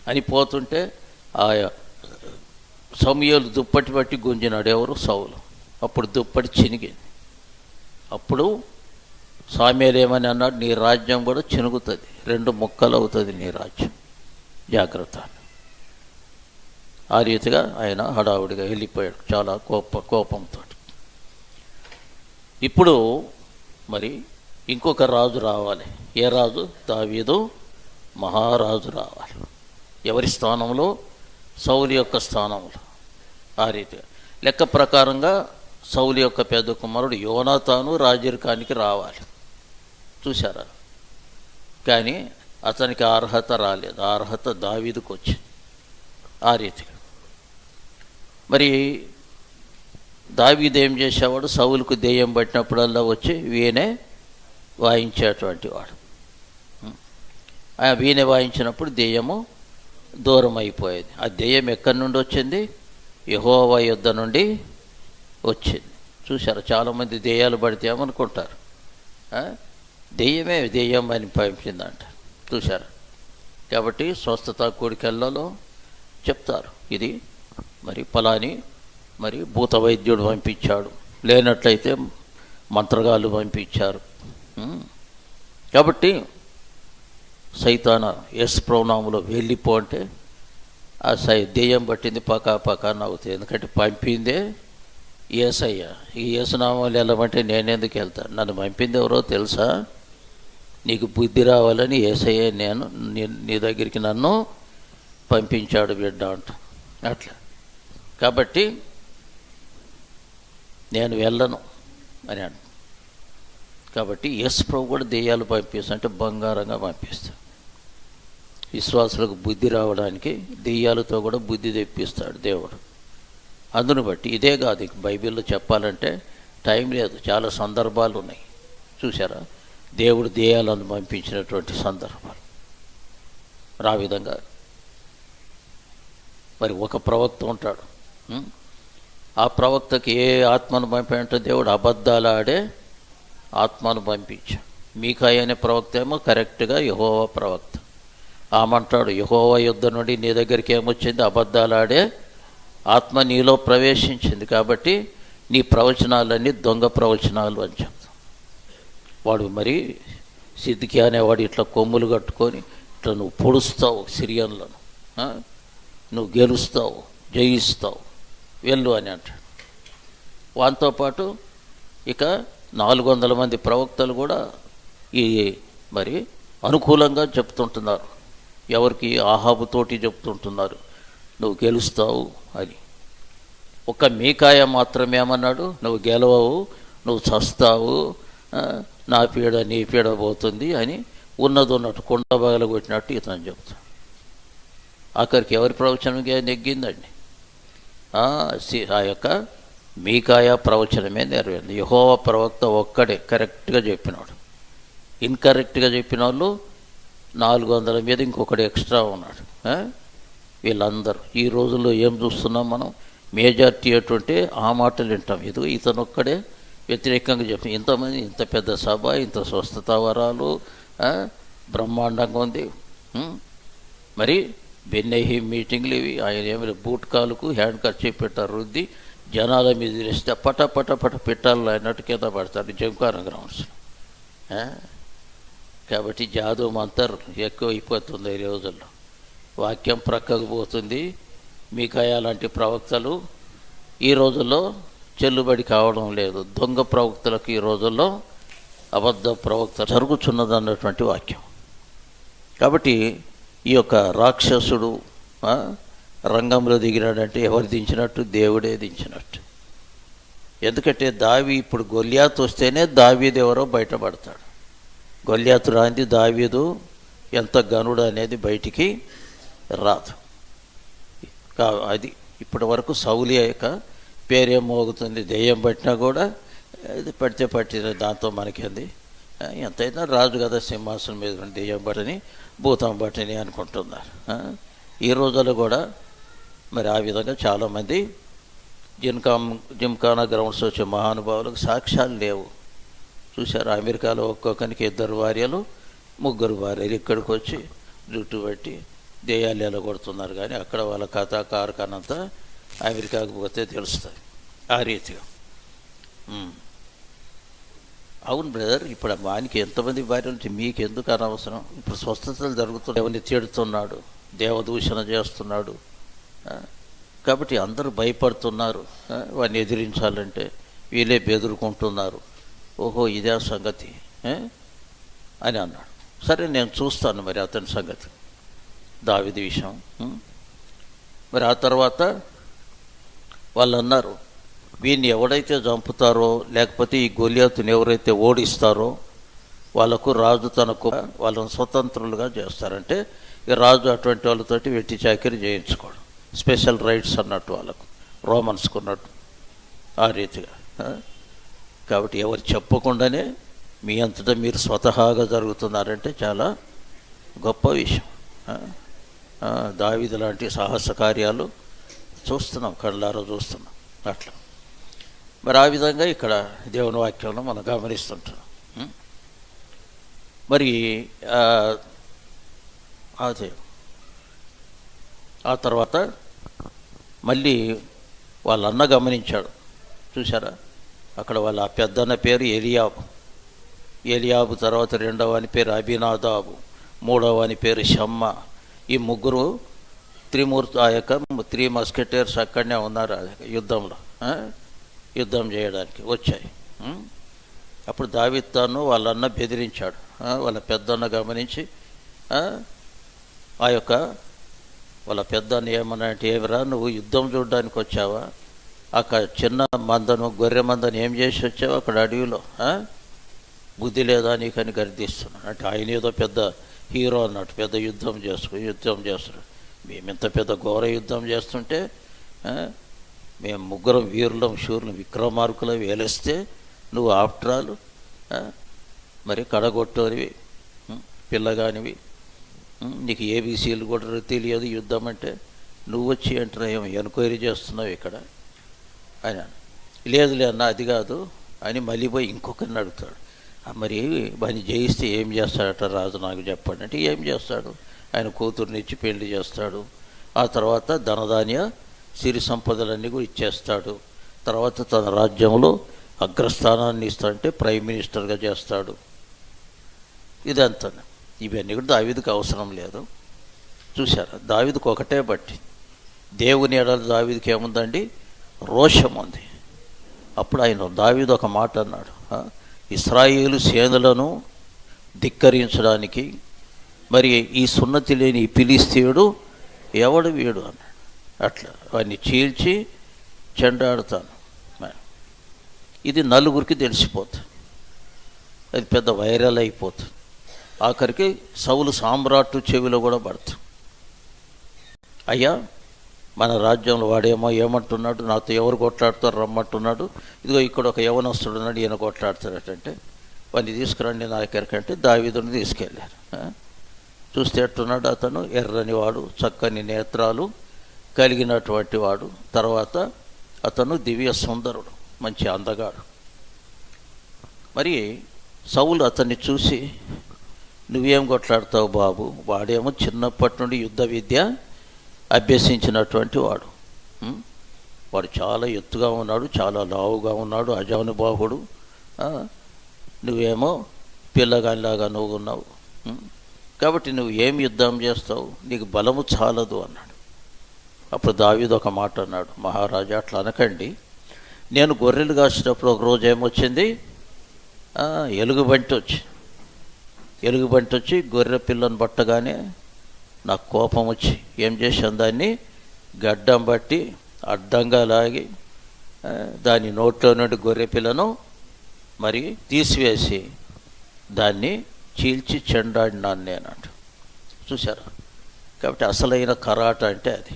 అని పోతుంటే ఆ సమూయేలు దుప్పటి పట్టి గుంజినాడు. ఎవరు? సౌలు. అప్పుడు దుప్పటి చినిగింది. అప్పుడు సమూయేలు ఏమని అన్నాడు, నీ రాజ్యం కూడా చినుగుతుంది, 2 ముక్కలు అవుతుంది నీ రాజ్యం, జాగ్రత్త. ఆ రీతిగా ఆయన హడావుడిగా వెళ్ళిపోయాడు చాలా కోపంతో. ఇప్పుడు మరి ఇంకొక రాజు రావాలి. ఏ రాజు? దావీదు మహారాజు రావాలి. ఎవరి స్థానంలో? సౌలు యొక్క స్థానంలో. ఆ రీతిగా లెక్క ప్రకారంగా సౌలు యొక్క పెద్ద కుమారుడు యోనాతాను రాజరికానికి రావాలి. చూశారా? కానీ అతనికి అర్హత రాలేదు. ఆ అర్హత దావీదుకు వచ్చింది. ఆ రీతిగా మరి దావీదు ఏం చేసేవాడు, సౌలుకు దెయ్యం పట్టినప్పుడల్లా వచ్చి వీణే వాయించేటువంటి వాడు. ఆ వీణె వాయించినప్పుడు దెయ్యము దూరం అయిపోయేది. ఆ దెయ్యం ఎక్కడి నుండి వచ్చింది? యెహోవా యొద్ద నుండి వచ్చింది. చూశారు? చాలామంది దెయ్యాలు పడితే ఏమనుకుంటారు, దెయ్యమే దెయ్యం అని పంపించిందంట. చూశారు? కాబట్టి స్వస్థత కూడికల్లో చెప్తారు, ఇది మరి ఫలాని మరి భూత వైద్యుడు పంపించాడు, లేనట్లయితే మంత్రగాళ్ళు పంపించారు. కాబట్టి సైతాన యేసు ప్రోనాములో వెళ్ళిపో అంటే ఆ దెయ్యం పట్టింది పకా నవ్వుతుంది. ఎందుకంటే పంపిందే యేసయ్య. ఈ యేసునామాలు వెళ్ళమంటే నేనెందుకు వెళ్తాను? నన్ను పంపింది ఎవరో తెలుసా? నీకు బుద్ధి రావాలని యేసయ్య నీ దగ్గరికి నన్ను పంపించాడు బిడ్డ అంట. అట్లా కాబట్టి నేను వెళ్ళను అని అంట. కాబట్టి యేసు ప్రభు కూడా దెయ్యాలు పంపిస్తుంటే బంగారంగా పంపిస్తాడు. విశ్వాసులకు బుద్ధి రావడానికి దెయ్యాలతో కూడా బుద్ధి తెప్పిస్తాడు దేవుడు. అందును బట్టి ఇదే కాదు, ఇక బైబిల్లో చెప్పాలంటే టైం లేదు, చాలా సందర్భాలు ఉన్నాయి. చూసారా? దేవుడు దెయ్యాలను పంపించినటువంటి సందర్భాలు. ఆ విధంగా మరి ఒక ప్రవక్త ఉంటాడు. ఆ ప్రవక్తకి ఏ ఆత్మను పంపాడంటే దేవుడు అబద్ధాలు ఆడే ఆత్మను పంపించాడు. మీకాయ అనే ప్రవక్త ఏమో కరెక్ట్గా యెహోవా ప్రవక్త. ఆమంటాడు, యెహోవా యుద్ధ నుండి నీ దగ్గరికి ఏమొచ్చింది? అబద్ధాలు ఆడే ఆత్మ నీలో ప్రవేశించింది, కాబట్టి నీ ప్రవచనాలన్నీ దొంగ ప్రవచనాలు అని చెప్తాం. వాడు మరి సిద్ధికి అనేవాడు ఇట్లా కొమ్ములు కట్టుకొని ఇట్లా నువ్వు పొడుస్తావు సిరియన్లను, నువ్వు గెలుస్తావు, జయిస్తావు, వెళ్ళు అని అంటాడు. వాటితో పాటు ఇక 400 మంది ప్రవక్తలు కూడా ఈ మరి అనుకూలంగా చెప్తుంటున్నారు. ఎవరికి? ఆహాబుతోటి చెప్తుంటున్నారు, నువ్వు గెలుస్తావు అని. ఒక్క మీకాయ మాత్రమే ఏమన్నాడు, నువ్వు గెలవవు, నువ్వు చస్తావు, నా పీడ నీ పీడ పోతుంది అని ఉన్నది ఉన్నట్టు కొండ పగలగొట్టినట్టు ఇతను చెప్తాడు. ఆఖరికి ఎవరి ప్రవచనం నెగ్గిందండి? ఆ యొక్క మీకాయా ప్రవచనమే నెరవేరింది. యెహోవా ప్రవక్త ఒక్కడే కరెక్ట్గా చెప్పినాడు. ఇన్కరెక్ట్గా చెప్పిన వాళ్ళు 400 మీద ఇంకొకటి ఎక్స్ట్రా ఉన్నాడు. వీళ్ళందరూ ఈ రోజుల్లో ఏం చూస్తున్నాం మనం? మేజారిటీ అటువంటి ఆ మాటలు వింటాం. ఇతను ఒక్కడే వ్యతిరేకంగా చెప్పి ఇంతమంది, ఇంత పెద్ద సభ, ఇంత స్వస్థత వరాలు, బ్రహ్మాండంగా ఉంది. మరి బెన్నెహి మీటింగ్లు ఇవి. ఆయన ఏమైనా బూట్ కాలుకు హ్యాండ్ కర్చీఫ్ పెట్టారు, రుద్ది జనాల మీద వేస్తే పట పట పట పెట్టాలి అన్నట్టు కింద పడతారు జిమ్ఖానా గ్రౌండ్స్. కాబట్టి జాదు మంతర్ ఎక్కువ అయిపోతుంది ఈ రోజుల్లో. వాక్యం ప్రక్కకు పోతుంది. మీకాయా లాంటి ప్రవక్తలు ఈ రోజుల్లో చెల్లుబడి కావడం లేదు. దొంగ ప్రవక్తలకు ఈ రోజుల్లో అబద్ధ ప్రవక్త జరుగుతున్నదన్నటువంటి వాక్యం. కాబట్టి ఈ యొక్క రాక్షసుడు రంగంలో దిగినాడంటే ఎవరు దించినట్టు? దేవుడే దించినట్టు. ఎందుకంటే ఇప్పుడు గొల్యాతు వస్తేనే దావీదు ఎవరో బయటపడతాడు. గొల్యాతు రాంది దావీదు ఎంత గనుడు అనేది బయటికి రాదు. అది ఇప్పటి వరకు సౌలి యొక్క పేరేం మోగుతుంది. దెయ్యం పట్టినా కూడా అది పడితే పట్టిన దాంతో మనకేంది? ఎంతైనా రాజు కదా, సింహాసనం మీద దెయ్యం పట్టని భూతం పట్టని అనుకుంటున్నారు. ఈ రోజుల్లో కూడా మరి ఆ విధంగా చాలామంది జిమ్ఖానా గ్రౌండ్స్ వచ్చే మహానుభావులకు సాక్ష్యాలు లేవు. చూశారు, అమెరికాలో ఒక్కొక్కరికి 2 భార్యలు 3 భార్యలు ఇక్కడికి వచ్చి జుట్టు పట్టి దెయ్యాలు ఎలా కొడుతున్నారు. కానీ అక్కడ వాళ్ళ కథ కార్ఖానంతా అమెరికాకు పోతే తెలుస్తుంది ఆ రీతిగా. అవును బ్రదర్, ఇప్పుడు వానికి ఎంతమంది భార్యలు మీకు ఎందుకు అనవసరం? ఇప్పుడు స్వస్థతలు జరుగుతున్నాయి, ఎవరిని తిడుతున్నాడు, దేవదూషణ చేస్తున్నాడు. కాబట్టి అందరూ భయపడుతున్నారు. వాడిని ఎదిరించాలంటే వీళ్ళే బెదురుకుంటున్నారు. ఓహో ఇదే సంగతి అని అన్నాడు. సరే నేను చూస్తాను మరి అతని సంగతి, దావీదు విషయం. మరి ఆ తర్వాత వాళ్ళు అన్నారు, వీడిని ఎవడైతే చంపుతారో లేకపోతే ఈ గొల్యాతుని ఎవరైతే ఓడిస్తారో వాళ్ళకు రాజు తనకు వాళ్ళని స్వతంత్రులుగా చేస్తారంటే ఈ రాజు అటువంటి వాళ్ళతోటి వెట్టి చాకిరి చేయించుకోవడం, స్పెషల్ రైట్స్ అన్నట్టు వాళ్ళకు రోమన్స్కు ఉన్నట్టు ఆ రీతిగా. కాబట్టి ఎవరు చెప్పకుండానే మీ అంతటా మీరు స్వతహాగా జరుగుతున్నారంటే చాలా గొప్ప విషయం. దావీదు లాంటి సాహస కార్యాలు చూస్తున్నాం, కళ్ళారా చూస్తున్నాం. అట్లా మరి ఆ విధంగా ఇక్కడ దేవుని వాక్యంలో మనం గమనిస్తుంటాం. మరి అదే ఆ తర్వాత మళ్ళీ వాళ్ళ అన్న గమనించాడు. చూసారా, అక్కడ వాళ్ళ పెద్దన్న పేరు ఎలియాబు. ఎలియాబు తర్వాత 2వ అని పేరు అబినాదాబు, 3వ అని పేరు షమ్మ. ఈ 3 త్రిమూర్తి, ఆ యొక్క 3 మస్కెటర్స్ అక్కడనే ఉన్నారు యుద్ధంలో, యుద్ధం చేయడానికి వచ్చాయి. అప్పుడు దావీదు తాను వాళ్ళన్న బెదిరించాడు. వాళ్ళ పెద్దన్న గమనించి ఆ యొక్క వాళ్ళ పెద్దన్న ఏమన్నా అంటే, ఏమిరా నువ్వు యుద్ధం చూడడానికి వచ్చావా? అక్కడ చిన్న మందను, గొర్రె మందను ఏం చేసి వచ్చావు అక్కడ అడవిలో? బుద్ధి లేదా నీకని గర్దిస్తున్నాడు. అంటే ఆయన ఏదో పెద్ద హీరో అన్నట్టు, పెద్ద యుద్ధం చేస్తున్నాడు. మేము ఇంత పెద్ద ఘోర యుద్ధం చేస్తుంటే మేము 3 వీరులం, శూరులం, విక్రమార్కులు వేలేస్తే నువ్వు ఆఫ్టరాలు మరి కడగొట్టనివి, పిల్లగానివి, నీకు ఏబీసీలు కూడా తెలియదు యుద్ధం అంటే, నువ్వు వచ్చి అంటే ఏమో ఎన్క్వైరీ చేస్తున్నావు ఇక్కడ అని. లేదులే అన్న అది కాదు అని మళ్ళీ పోయి ఇంకొకరిని అడుగుతాడు. మరి వాడిని జయిస్తే ఏం చేస్తాడట రాజు, నాకు చెప్పండి అంటే ఏం చేస్తాడు? ఆయన కూతుర్నిచ్చి పెళ్లి చేస్తాడు. ఆ తర్వాత ధనధాన్య సిరి సంపదలన్నీ కూడా ఇచ్చేస్తాడు. తర్వాత తన రాజ్యంలో అగ్రస్థానాన్ని ఇస్తాడంటే ప్రైమ్ మినిస్టర్గా చేస్తాడు. ఇదంతా ఇవన్నీ కూడా దావీదుకు అవసరం లేదు. చూసారా, దావీదుకు ఒకటే బట్టి దేవుని ఎడల దావీదుకి ఏముందండి? రోషం ఉంది. అప్పుడు ఆయన దావీదు ఒక మాట అన్నాడు, ఇశ్రాయేలు సేనలను ధిక్కరించడానికి మరి ఈ సున్నతి లేని ఈ ఫిలిష్తీయుడు ఎవడు వీడు అన్నాడు. అట్లా వాడిని చీల్చి చెండాడుతాను. ఇది నలుగురికి తెలిసిపోతుంది, అది పెద్ద వైరల్ అయిపోతుంది. ఆఖరికి సౌలు సామ్రాట్టు చెవిలో కూడా పడుతుంది. అయ్యా మన రాజ్యంలో వాడేమో ఏమంటున్నాడు, నాతో ఎవరు కొట్లాడుతారు రమ్మంటున్నాడు, ఇదిగో ఇక్కడ ఒక యవనస్తుడున్నాడు ఈయన కొట్లాడుతాడటంటే వాడిని తీసుకురండి నా దగ్గరకంటే దావీదుని తీసుకెళ్ళారు. చూస్తే ఎట్టున్నాడు అతను, ఎర్రని వాడు, చక్కని నేత్రాలు కలిగినటువంటి వాడు. తర్వాత అతను దివ్య సుందరుడు, మంచి అందగాడు. మరి సౌలు అతన్ని చూసి, నువ్వేం కొట్లాడతావు బాబు, వాడేమో చిన్నప్పటి నుండి యుద్ధ విద్య అభ్యసించినటువంటి వాడు, వాడు చాలా ఎత్తుగా ఉన్నాడు, చాలా లావుగా ఉన్నాడు, అజానుబాహుడు, నువ్వేమో పిల్లగానిలాగా నువ్వు ఉన్నావు, కాబట్టి నువ్వు ఏం యుద్ధం చేస్తావు, నీకు బలము చాలదు అన్నాడు. అప్పుడు దావీదు ఒక మాట అన్నాడు, మహారాజా అట్లా అనకండి, నేను గొర్రెలు కాసేటప్పుడు ఒక రోజు ఏమొచ్చింది, ఎలుగుబంటి వచ్చి గొర్రె పిల్లను పట్టగానే నాకు కోపం వచ్చి ఏం చేశాను, దాన్ని గడ్డం బట్టి అడ్డంగా లాగి దాని నోట్లో నుండి గొర్రె పిల్లను మరి తీసివేసి దాన్ని చీల్చి చెండాడినాను నేనంట. చూసారా? కాబట్టి అసలైన కరాట అంటే అది.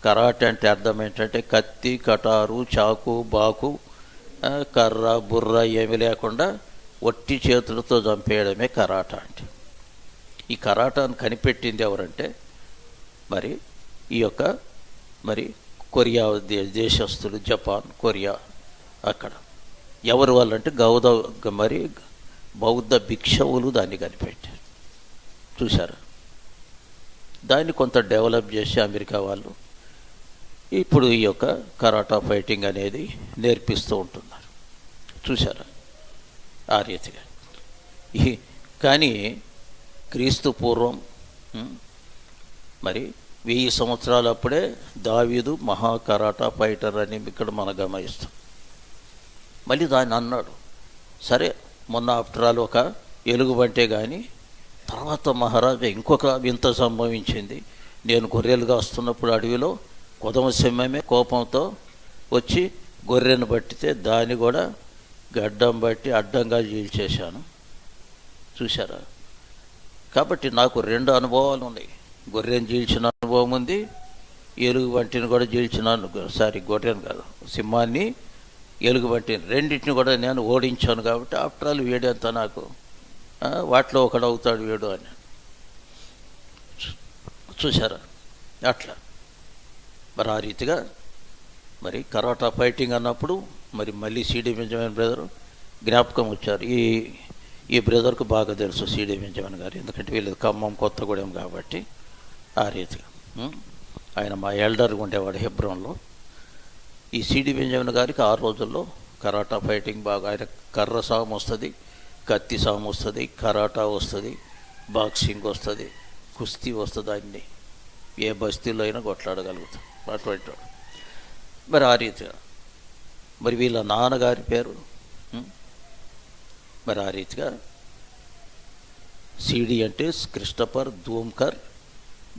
కరాట అంటే అర్థం ఏంటంటే కత్తి, కటారు, చాకు, బాకు, కర్ర, బుర్ర ఏమీ లేకుండా ఒట్టి చేతులతో చంపేయడమే కరాట అంటే. ఈ కరాటాను కనిపెట్టింది ఎవరంటే మరి ఈ యొక్క మరి కొరియా దేశస్తులు, జపాన్, కొరియా. అక్కడ ఎవరు వాళ్ళంటే మరి బౌద్ధ భిక్షువులు దాన్ని కనిపెట్టారు. చూశారు? దాన్ని కొంత డెవలప్ చేసి అమెరికా వాళ్ళు ఇప్పుడు ఈ యొక్క కరాటా ఫైటింగ్ అనేది నేర్పిస్తూ ఉంటున్నారు. చూశారా? ఆ రీతిగా. కానీ క్రీస్తు పూర్వం మరి 1000 సంవత్సరాలు అప్పుడే దావీదు మహా కరాటా ఫైటర్ అని ఇక్కడ మనం గమనిస్తాం. మళ్ళీ దాన్ని అన్నాడు, సరే మొన్న ఆఫ్టర్ ఆల్ ఒక ఎలుగుబంటే కానీ తర్వాత మహారాజా ఇంకొక వింత సంభవించింది. నేను గొర్రెలుగా వస్తున్నప్పుడు అడవిలో కొదమ సింహమే కోపంతో వచ్చి గొర్రెను పట్టితే దాన్ని కూడా గడ్డం బట్టి అడ్డంగా చీల్చేశాను. చూశారా? కాబట్టి నాకు 2 అనుభవాలు ఉన్నాయి. గొర్రెను చీల్చిన అనుభవం ఉంది, ఎలుగుబంటిని కూడా గొర్రెను కాదు, సింహాన్ని, ఎలుగుబంటిని రెండింటిని కూడా నేను ఓడించాను. కాబట్టి ఆఫ్టర్ ఆల్ వీడంతా నాకు వాటిలో ఒకడు అవుతాడు వీడు అని. చూసారా? అట్లా మరి ఆ రీతిగా మరి కరాటా ఫైటింగ్ అన్నప్పుడు మరి మళ్ళీ సిడి బెంజమిన్ బ్రదరు జ్ఞాపకం వచ్చారు. ఈ బ్రదర్కు బాగా తెలుసు సిడి బెంజమిన్ గారు, ఎందుకంటే వీళ్ళది ఖమ్మం కొత్తగూడెం కాబట్టి. ఆ రీతిగా ఆయన మా ఎల్డర్గా ఉండేవాడు హెబ్రోన్లో. ఈ సిడి బెంజమిన్ గారికి ఆ రోజుల్లో కరాటా ఫైటింగ్ బాగా, ఆయన కర్ర సాము వస్తుంది, కత్తి సాము వస్తుంది, కరాటా వస్తుంది, బాక్సింగ్ వస్తుంది, కుస్తీ వస్తుంది, అన్నీ ఏ బస్తీలో అయినా కొట్లాడగలుగుతాం అటువంటి వాడు. మరి ఆ రీతిగా మరి వీళ్ళ నాన్నగారి పేరు మరి ఆ రీతిగా సిడి అంటే క్రిస్టఫర్ ధూమ్కర్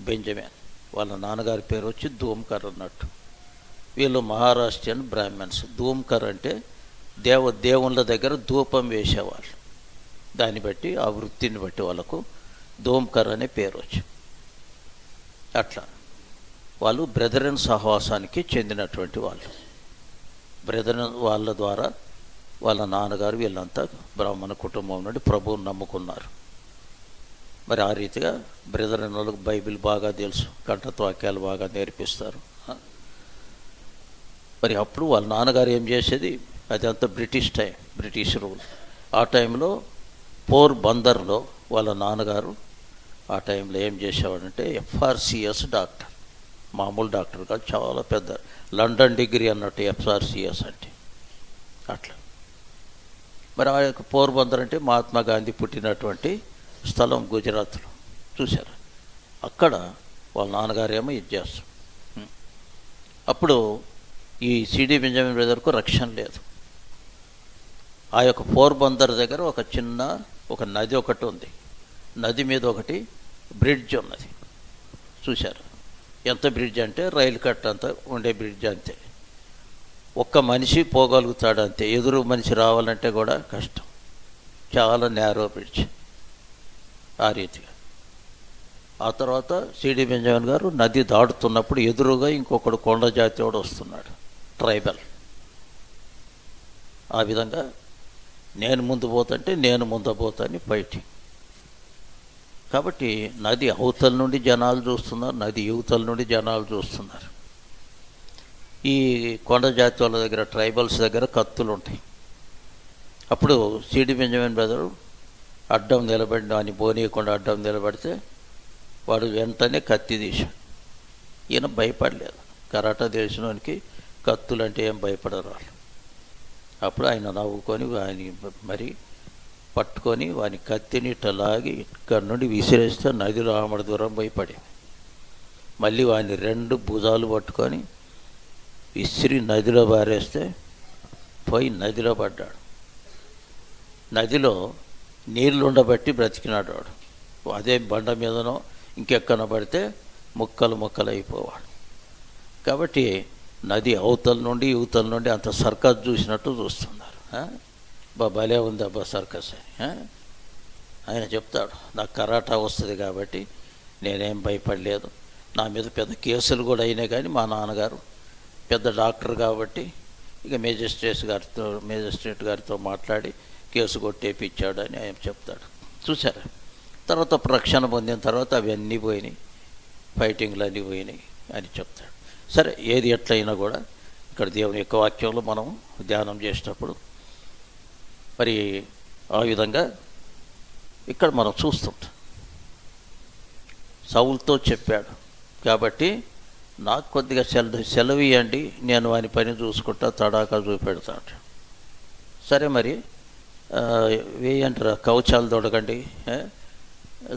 బెంజమిన్, వాళ్ళ నాన్నగారి పేరు వచ్చి ధూమ్కర్ అన్నట్టు. వీళ్ళు మహారాష్ట్రియన్ బ్రాహ్మణ్స్. ధూమ్కర్ అంటే దేవుళ్ళ దగ్గర ధూపం వేసేవాళ్ళు, దాన్ని బట్టి ఆ వృత్తిని బట్టి వాళ్ళకు ధూమ్కర్ అనే పేరు వచ్చి. అట్లా వాళ్ళు బ్రదరన్ సహవాసానికి చెందినటువంటి వాళ్ళు. బ్రదరన్ వాళ్ళ ద్వారా వాళ్ళ నాన్నగారు వీళ్ళంతా బ్రాహ్మణ కుటుంబం నుండి ప్రభువుని నమ్ముకున్నారు. మరి ఆ రీతిగా బ్రదరన్ వాళ్ళకు బైబిల్ బాగా తెలుసు, కంఠత్వాక్యాలు బాగా నేర్పిస్తారు. మరి అప్పుడు వాళ్ళ నాన్నగారు ఏం చేసేది, అదంతా బ్రిటిష్ రూల్. ఆ టైంలో పోర్ బందర్లో వాళ్ళ నాన్నగారు ఆ టైంలో ఏం చేసేవాడంటే FRCS డాక్టర్, మామూలు డాక్టర్ కాదు, చాలా పెద్ద లండన్ డిగ్రీ అన్నట్టు FRCS అంటే. అట్లా మరి ఆ యొక్క పోర్బందర్ అంటే మహాత్మా గాంధీ పుట్టినటువంటి స్థలం గుజరాత్లో. చూశారు? అక్కడ వాళ్ళ నాన్నగారేమో ఇది చేస్తారు. అప్పుడు ఈ సిడి బెంజమిన్ బ్రదర్కు రక్షణ లేదు. ఆ యొక్క పోర్బందర్ దగ్గర ఒక నది ఒకటి ఉంది, నది మీద ఒకటి బ్రిడ్జ్ ఉన్నది. చూశారు? ఎంత బ్రిడ్జ్ అంటే రైలు కట్ట అంత ఉండే బ్రిడ్జ్ అంతే. ఒక్క మనిషి పోగలుగుతాడు అంతే, ఎదురు మనిషి రావాలంటే కూడా కష్టం, చాలా నేరో బ్రిడ్జ్. ఆ రీతిగా ఆ తర్వాత సిడి బెంజమిన్ గారు నది దాటుతున్నప్పుడు ఎదురుగా ఇంకొకడు కొండ జాతివాడు వస్తున్నాడు, ట్రైబల్. ఆ విధంగా నేను ముందు పోతుంటే నేను ముందు పోతాను ఫైటింగ్. కాబట్టి నది అవతల నుండి జనాలు చూస్తున్నారు, నది యువతల నుండి జనాలు చూస్తున్నారు. ఈ కొండ జాతి వాళ్ళ దగ్గర, ట్రైబల్స్ దగ్గర కత్తులు ఉంటాయి. అప్పుడు సిడి బెంజమిన్ బ్రదరు అడ్డం నిలబడి, వాడిని పోనీయకుండా అడ్డం నిలబడితే వాడు వెంటనే కత్తి తీశాడు. ఈయన భయపడలేదు. కరాటా తెలిసినోనికి కత్తులు అంటే ఏం భయపడరు వాళ్ళు. అప్పుడు ఆయన నవ్వుకొని వాని మరి పట్టుకొని వాని కత్తిని ఇట్లా లాగి ఇక్కడి నుండి విసిరేస్తే నదిలో ఆమడ దూరం భయపడింది. మళ్ళీ వాని 2 భుజాలు పట్టుకొని విసిరి నదిలో బారేస్తే పోయి నదిలో పడ్డాడు. నదిలో నీళ్ళు ఉండబట్టి బ్రతికినాడు వాడు. అదే బండ మీదనో ఇంకెక్కన పడితే ముక్కలు ముక్కలు అయిపోవాడు. కాబట్టి నది అవతల నుండి యువతల నుండి అంత సర్కస్ చూసినట్టు చూస్తున్నారు. భలే ఉంది అబ్బా సర్కస్ అని. ఆయన చెప్తాడు, నాకు కరాటా వస్తుంది కాబట్టి నేనేం భయపడలేదు. నా మీద పెద్ద కేసులు కూడా అయినాయి, కానీ మా నాన్నగారు పెద్ద డాక్టర్ కాబట్టి ఇక మేజిస్ట్రేట్ గారితో మాట్లాడి కేసు కొట్టేపిచ్చాడు అని ఆయన చెప్తాడు. చూసారా? తర్వాత రక్షణ పొందిన తర్వాత అవన్నీ పోయినాయి, ఫైటింగ్లు అన్నీ పోయినాయి అని చెప్తాడు. సరే, ఏది ఎట్లయినా కూడా ఇక్కడ దేవుని యొక్క వాక్యంలో మనం ధ్యానం చేసేటప్పుడు మరి ఆ విధంగా ఇక్కడ మనం చూస్తుంటాం. సౌలుతో చెప్పాడు కాబట్టి నాకు కొద్దిగా సెలవు ఇవ్వండి, నేను వాని పని చూసుకుంటా, తడాకా చూపెడతాడు. సరే, మరి వేయంటారా, కవచాలు దొడకండి,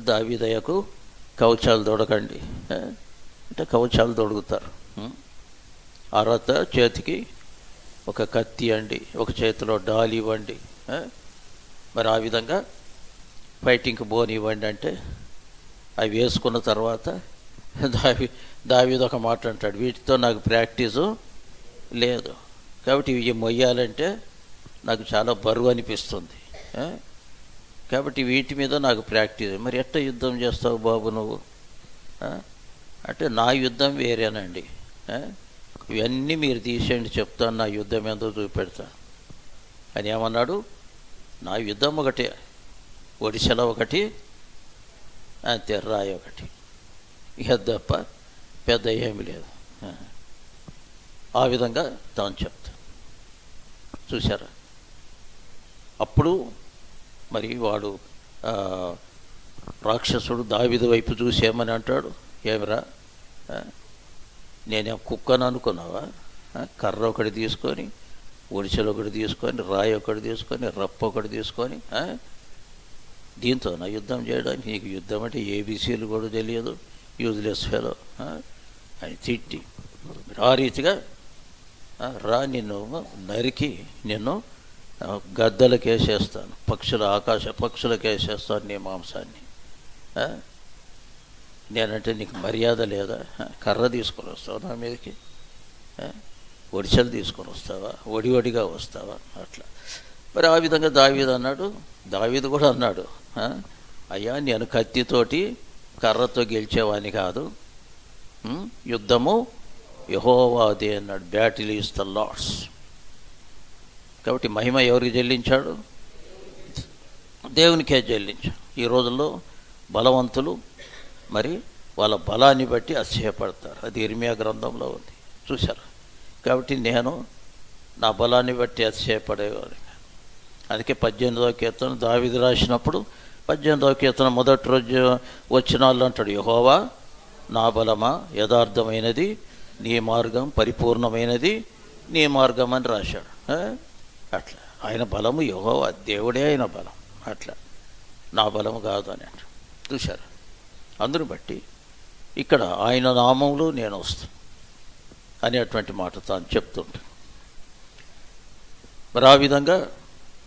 దావీదయ్యకు కవచాలు దొడకండి అంటే కవచాలు దొడుగుతారు. ఆ తర్వాత చేతికి ఒక కత్తి అండి, ఒక చేతిలో డాల్ ఇవ్వండి, మరి ఆ విధంగా ఫైటింగ్కి బోనివ్వండి అంటే అవి వేసుకున్న తర్వాత దావీదు ఒక మాట అంటాడు, వీటితో నాకు ప్రాక్టీసు లేదు కాబట్టి ఇవి మొయ్యాలంటే నాకు చాలా బరువు అనిపిస్తుంది, కాబట్టి వీటి మీద నాకు ప్రాక్టీస్. మరి ఎట్లా యుద్ధం చేస్తావు బాబు నువ్వు అంటే, నా యుద్ధం వేరేనండి, ఇవన్నీ మీరు తీసేయండి చెప్తాను, నా యుద్ధం ఏందో చూపెడతాను అని ఏమన్నాడు. నా యుద్ధం ఒకటే, ఒడిశల ఒకటి, అంతే, రాయి ఒకటి, ఇక తప్ప పెద్ద ఏమి లేదు. ఆ విధంగా తాను చెప్తాను. చూసారా? అప్పుడు మరి వాడు రాక్షసుడు దావీదు వైపు చూసి ఏమని అంటాడు, ఏమిరా నేనేం కుక్కను అనుకున్నావా? కర్ర ఒకటి తీసుకొని, ఒడిసెలు ఒకటి తీసుకొని, రాయి ఒకటి తీసుకొని, రప్ప ఒకటి తీసుకొని దీంతో నా యుద్ధం చేయడానికి, నీకు యుద్ధం అంటే ఏబీసీలు కూడా తెలియదు, యూజ్లెస్ ఫెలో అని తిట్టి, ఆ రీతిగా రా, నిన్ను నరికి నిన్ను గద్దలకేసేస్తాను, ఆకాశ పక్షులకేసేస్తాను నీ మాంసాన్ని, నేనంటే నీకు మర్యాద లేదా? కర్ర తీసుకొని వస్తావా నా మీదకి? ఒడిసెలు తీసుకొని వస్తావా? ఒడిగా వస్తావా? అట్లా మరి ఆ విధంగా దావీదు అన్నాడు. దావీదు కూడా అన్నాడు, అయ్యా నేను కత్తితోటి కర్రతో గెలిచేవాని కాదు, యుద్ధము యెహోవాదే అన్నాడు. Battle is the Lord's. కాబట్టి మహిమ ఎవరికి చెల్లించాడు? దేవునికే చెల్లించాడు. ఈ రోజుల్లో బలవంతులు మరి వాళ్ళ బలాన్ని బట్టి అసహ్యపడతారు. అది ఇర్మియా గ్రంథంలో ఉంది, చూశారు. కాబట్టి నేను నా బలాన్ని బట్టి అతిశయపడేవాడిని. అందుకే 18వ కీర్తన దావీదు రాసినప్పుడు 18వ కీర్తన మొదటి రోజు వచ్చిన వాళ్ళు అంటాడు, యెహోవా నా బలమా, యథార్థమైనది నీ మార్గం, పరిపూర్ణమైనది నీ మార్గం అని రాశాడు. అట్లా ఆయన బలము యెహోవా, దేవుడే ఆయన బలం, అట్లా నా బలము కాదు అని అంటాడు. చూశారు? అందును బట్టి ఇక్కడ ఆయన నామంలో నేను వస్తాను అనేటువంటి మాట తాను చెప్తుంటాను. మరి ఆ విధంగా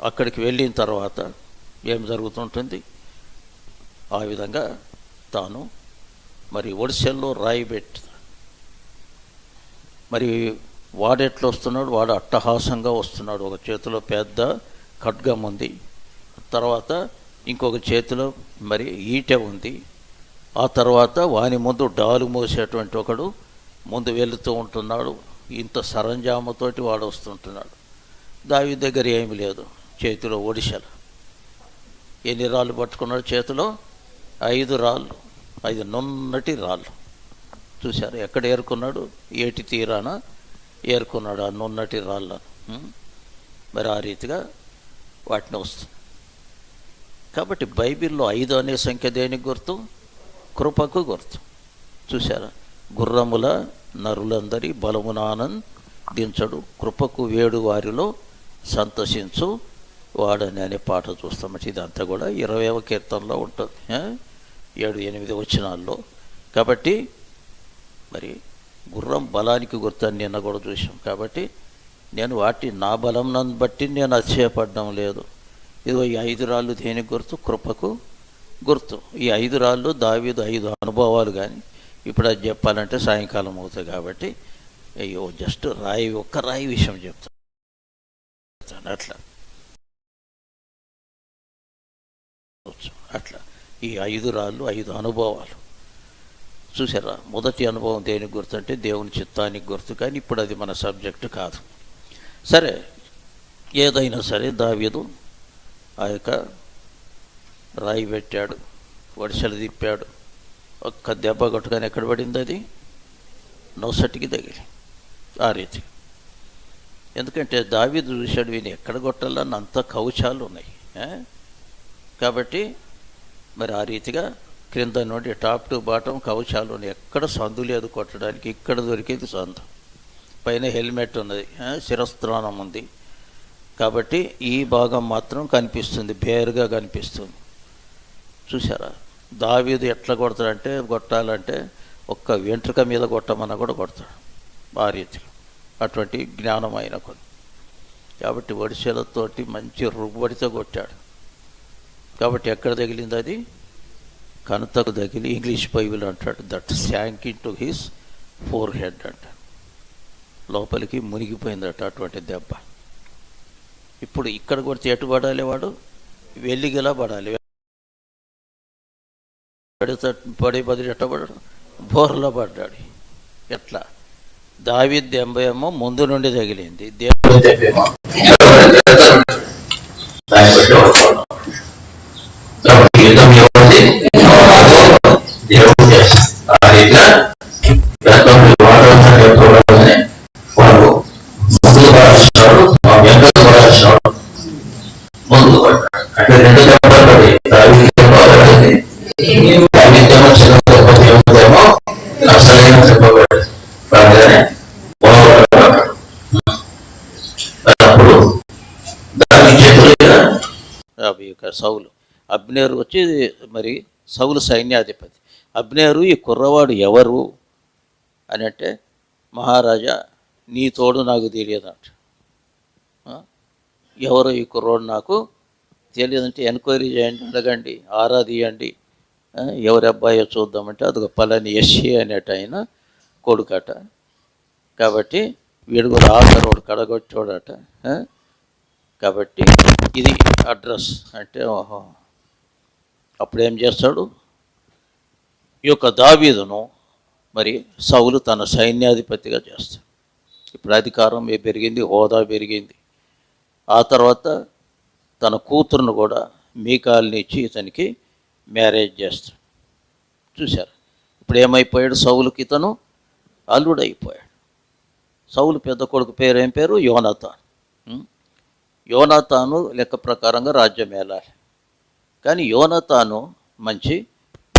అక్కడికి వెళ్ళిన తర్వాత ఏం జరుగుతుంటుంది? ఆ విధంగా తాను మరి ఒడిసెల్లో రాయి పెట్టి, మరి వాడెట్లా వస్తున్నాడు? వాడు అట్టహాసంగా వస్తున్నాడు. ఒక చేతిలో పెద్ద ఖడ్గం ఉంది, తర్వాత ఇంకొక చేతిలో మరి ఈటె ఉంది, ఆ తర్వాత వాని ముందు డాలు మోసేటువంటి ఒకడు ముందు వెళుతూ ఉంటున్నాడు. ఇంత సరంజామతోటి వాడు వస్తుంటున్నాడు. దావీదు దగ్గర ఏమీ లేదు, చేతిలో ఒడిశలు. ఎన్ని రాళ్ళు పట్టుకున్నాడు చేతిలో? 5 రాళ్ళు, 5 నున్నటి రాళ్ళు. చూశారు ఎక్కడ ఏరుకున్నాడు? ఏటి తీరాన ఏరుకున్నాడు ఆ నున్నటి రాళ్ళను. మరి ఆ రీతిగా వాటిని వస్తుంది. కాబట్టి బైబిల్లో 5 అనే సంఖ్య దేనికి గుర్తు? కృపకు గుర్తు. చూశారా? గుర్రముల నరులందరి బలమునానందించడు, కృపకు వేడు వారిలో సంతోషించు వాడని అనే పాట చూస్తామంటే ఇదంతా కూడా 20వ కీర్తనలో ఉంటుంది, 7-8 వచనాల్లో. కాబట్టి మరి గుర్రం బలానికి గుర్తు అని నిన్న కూడా చూసాం. కాబట్టి నేను నా బలం నన్ను బట్టి నేను అతిశయపడడం లేదు. ఇదిగో ఈ 5 రాళ్ళు దేనికి గుర్తు? కృపకు గుర్తు. ఈ 5 రాళ్ళు దావీదు 5 అనుభవాలు. కానీ ఇప్పుడు అది చెప్పాలంటే సాయంకాలం అవుతుంది. కాబట్టి అయ్యో జస్ట్ ఒక్క రాయి విషయం చెప్తాను అట్లా. ఈ 5 రాళ్ళు 5 అనుభవాలు చూసారా? మొదటి అనుభవం దేనికి గుర్తు అంటే దేవుని చిత్తానికి గుర్తు. కానీ ఇప్పుడు అది మన సబ్జెక్టు కాదు. సరే, ఏదైనా సరే దావీదు ఆ యొక్క రాయి పెట్టాడు, వడిసెలు తిప్పాడు, ఒక్క దెబ్బ కొట్టుకొని ఎక్కడ పడింది? అది నొసటికి తగిలి. ఆ రీతి. ఎందుకంటే దావీదు చూశాడు, వీని ఎక్కడ కొట్టాలని అంత కవచాలు ఉన్నాయి. కాబట్టి మరి ఆ రీతిగా క్రింద నుండి టాప్ టు బాటం కవచాలు ఉన్నాయి. ఎక్కడ సందు లేదు కొట్టడానికి. ఇక్కడ దొరికేది సందు. పైన హెల్మెట్ ఉన్నది, శిరస్త్రాణం ఉంది. కాబట్టి ఈ భాగం మాత్రం కనిపిస్తుంది, బేరుగా కనిపిస్తుంది. చూసారా? దావీదు ఎట్లా కొట్టాలంటే ఒక్క వెంట్రుక మీద కొట్టమన్నా కూడా కొడతాడు ఆ రీతిలో. అటువంటి జ్ఞానం ఆయన కొన్ని. కాబట్టి వడిసెలతోటి మంచి రుబ్బడితో కొట్టాడు. కాబట్టి ఎక్కడ తగిలింది? అది కనుతకు తగిలి. ఇంగ్లీష్ బైబిల్ అంటాడు that sank into his forehead అంట. లోపలికి మునిగిపోయిందట అటువంటి దెబ్బ. ఇప్పుడు ఇక్కడ కొడితే ఎటు పడాలి? వాడు వెల్లిగిలా పడాలి. పడే బదులు ఎట్ట పడ్డాడు? బోర్లో పడ్డాడు. ఎట్లా? దావీదు దెబ్బేమో ముందు నుండి తగిలింది, సౌలు. అబ్నేరు వచ్చి మరి సౌలు సైన్యాధిపతి. అబ్నేరు ఈ కుర్రవాడు ఎవరు అని అంటే, మహారాజా నీ తోడు నాకు తెలియదంట. ఎవరు ఈ కుర్రోడు నాకు తెలియదంటే ఎంక్వైరీ చేయండి, అడగండి, ఆరా తీయండి, ఎవరి అబ్బాయో చూద్దామంటే అది పలాని ఎస్సీ అనేట ఆయన కొడుకట. కాబట్టి వీడు కూడా ఆఖరోడు కడగొట్టోడట. కాబట్టి ఇది అడ్రస్ అంటే, ఓహో. అప్పుడు ఏం చేస్తాడు? ఈ యొక్క దావీదును మరి సౌలు తన సైన్యాధిపతిగా చేస్తాడు. ఇప్పుడు అధికారం పెరిగింది, హోదా పెరిగింది. ఆ తర్వాత తన కూతురును కూడా మీకాల్ని ఇచ్చి ఇతనికి మ్యారేజ్ చేస్తాడు. చూశారు? ఇప్పుడు ఏమైపోయాడు? సౌలుకి ఇతను అల్లుడైపోయాడు. సౌలు పెద్ద కొడుకు పేరు ఏం పేరు? యోనాతాను. యోనాతాను లెక్క ప్రకారంగా రాజ్యం ఏలాలి. కానీ యోనాతాను మంచి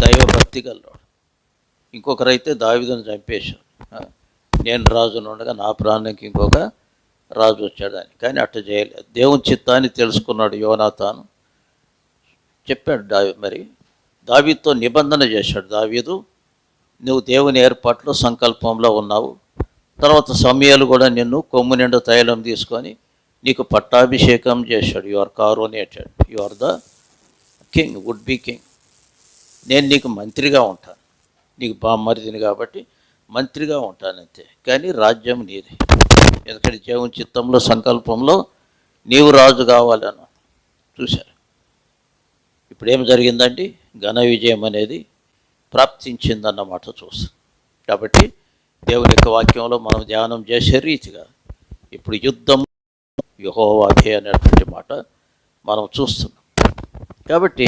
దైవభక్తి గలవాడు. ఇంకొకరైతే దావీదును చంపేశాడు. నేను రాజును ఉండగా నా ప్రాణానికి ఇంకొక రాజు వచ్చాడని. కానీ అట్ట చేయలేదు. దేవుని చిత్తాన్ని తెలుసుకున్నాడు యోనాతాను. చెప్పాడు మరి దావీదుతో నిబంధన చేశాడు. దావీదు, నువ్వు దేవుని ఏర్పాట్లో సంకల్పంలో ఉన్నావు. తర్వాత సమయాలు కూడా నిన్ను కొమ్ము నిండా తైలం తీసుకొని నీకు పట్టాభిషేకం చేశాడు. You are coronated, you are the king, would be king. నేను నీకు మంత్రిగా ఉంటాను, నీకు బామ్మరిదిని కాబట్టి మంత్రిగా ఉంటానంతే. కానీ రాజ్యం నీది. ఎందుకంటే దేవుని చిత్తంలో సంకల్పంలో నీవు రాజు కావాలను. చూశారు? ఇప్పుడు ఏం జరిగిందండి? ఘన విజయం అనేది ప్రాప్తించిందన్నమాట చూస్తాం. కాబట్టి దేవుని యొక్క వాక్యంలో మనం ధ్యానం చేసే రీతిగా ఇప్పుడు యుద్ధం యెహోవాదే అనేటువంటి మాట మనం చూస్తున్నాం. కాబట్టి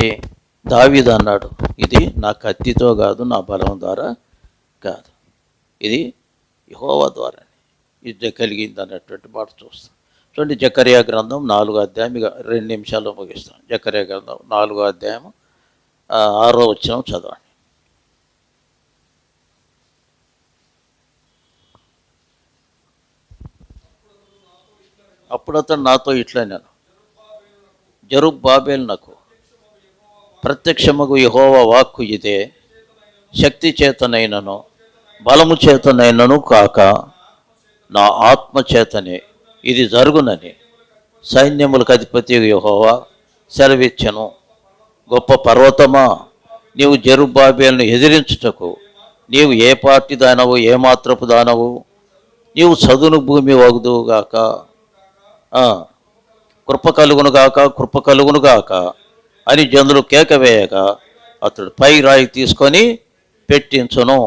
దావీదు అన్నాడు, ఇది నా కత్తితో కాదు, నా బలం ద్వారా కాదు, ఇది యెహోవా ద్వారా యుద్ధం కలిగింది అన్నటువంటి మాట చూస్తాం. చూడండి, జకర్యా గ్రంథం 4వ అధ్యాయం, ఇక 2 నిమిషాల్లో ముగిస్తాం. జకర్యా గ్రంథం 4వ అధ్యాయం 6వ వచనం చదవండి. అప్పుడు అతడు నాతో ఇట్లా నేను, జెరుబ్బాబెలునకు ప్రత్యక్షమగు యెహోవా వాక్కు ఇదే, శక్తి చేతనైనను బలము చేతనైనను కాక నా ఆత్మ చేతనే ఇది జరుగునని సైన్యములకు అధిపతి యెహోవా సెలవిచ్చెను. గొప్ప పర్వతమా, నీవు జెరుబ్బాబెలును ఎదిరించుటకు నీవు ఏ పార్టీ దానవు, ఏ మాత్రపు దానవు, నీవు చదును భూమి వగుదువుగాక, కృప కలుగునుగాక, కృప కలుగునుగాక అని జనులు కేకవేయగా అతడు పై రాయి తీసుకొని పెట్టించును.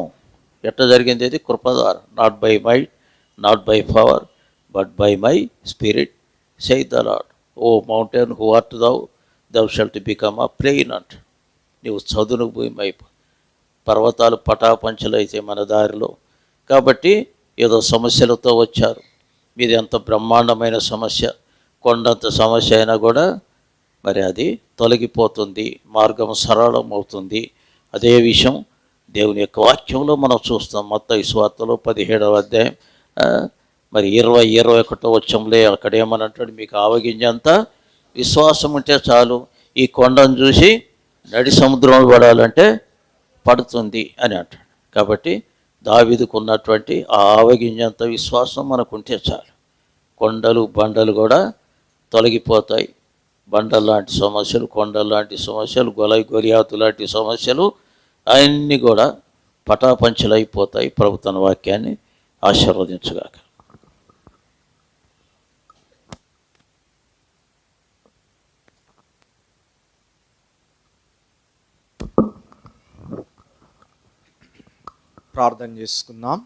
ఎట్లా జరిగింది? అది కృప ద్వారా. Not by might, not by power, but by my spirit saith the Lord. O mountain, who art thou, thou shalt become a plain అంట. నీవు చదును భూమి అయిపో. పర్వతాలు పటాపంచలు అయితే మన దారిలో. కాబట్టి ఏదో సమస్యలతో వచ్చారు. మీది ఎంత బ్రహ్మాండమైన సమస్య, కొండంత సమస్య అయినా కూడా మరి అది తొలగిపోతుంది, మార్గం సరళం అవుతుంది. అదే విషయం దేవుని యొక్క వాక్యంలో మనం చూస్తాం. మత్తయి సువార్తలో 17వ అధ్యాయం మరి 20-21 వచనంలో అక్కడ ఏమనంటాడు, మీకు ఆవగింజంత విశ్వాసం ఉంటే చాలు, ఈ కొండను చూసి నడి సముద్రంలో పడాలంటే పడుతుంది అని అంటాడు. కాబట్టి దావీదుకు ఉన్నటువంటి ఆ ఆవగింజంత విశ్వాసం మనకుంటే చాలు, కొండలు బండలు కూడా తొలగిపోతాయి. బండలు లాంటి సమస్యలు, కొండలు లాంటి సమస్యలు, గొలియాతు లాంటి సమస్యలు అన్నీ కూడా పటాపంచలైపోతాయి. ప్రభు తన వాక్యాన్ని ఆశీర్వదించుగాక. ప్రార్థన చేసుకుందాం.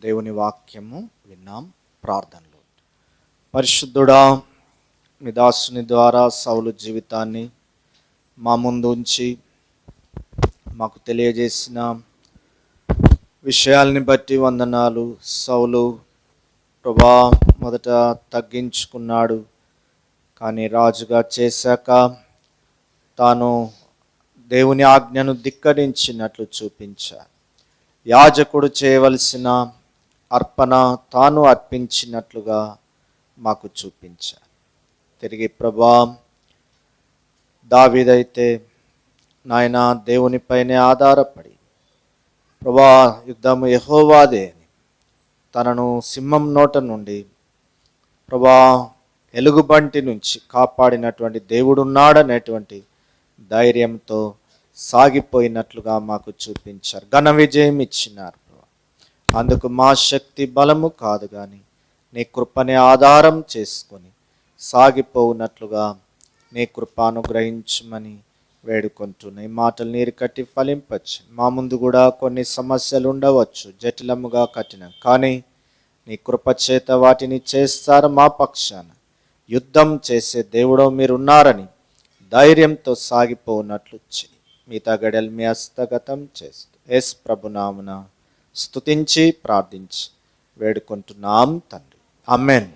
దేవుని వాక్యము విన్నాం. ప్రార్థనలో పరిశుద్ధుడా, మీ దాసుని ద్వారా సౌలు జీవితాన్ని మా ముందు ఉంచి మాకు తెలియజేసిన విషయాల్ని బట్టి వందనాలు. సౌలు ప్రభా మొదట తగ్గించుకున్నాడు, కానీ రాజుగా చేశాక తాను దేవుని ఆజ్ఞను ధిక్కరించినట్లు చూపించారు. యాజకుడు చేయవలసిన అర్పణ తాను అర్పించినట్లుగా మాకు చూపించారు. తిరిగి ప్రభా దావీదైతే నాయన దేవునిపైనే ఆధారపడి ప్రభా యుద్ధము యెహోవాదే అని తనను సింహం నోట నుండి ప్రభా ఎలుగుబంటి నుంచి కాపాడినటువంటి దేవుడున్నాడనేటువంటి ధైర్యంతో సాగిపోయినట్లుగా మాకు చూపించారు. ఘన విజయం ఇచ్చినారు. అందుకు మా శక్తి బలము కాదు, కానీ నీ కృపని ఆధారం చేసుకొని సాగిపోవునట్లుగా నీ కృప అనుగ్రహించమని వేడుకుంటున్నాయి. ఈ మాటలు నీరు కట్టి ఫలింపచ్చు. మా ముందు కూడా కొన్ని సమస్యలు ఉండవచ్చు, జటిలముగా కఠినం, కానీ నీ కృప చేత వాటిని చేస్తారు. మా పక్షాన యుద్ధం చేసే దేవుడో మీరున్నారని ధైర్యంతో సాగిపోనట్లు చేయి. మిగతా గడియలు మీ హస్తగతం చేస్తూ యేసు ప్రభునామమున స్తుతించి ప్రార్థించి వేడుకుంటున్నాం తండ్రి. ఆమేన్.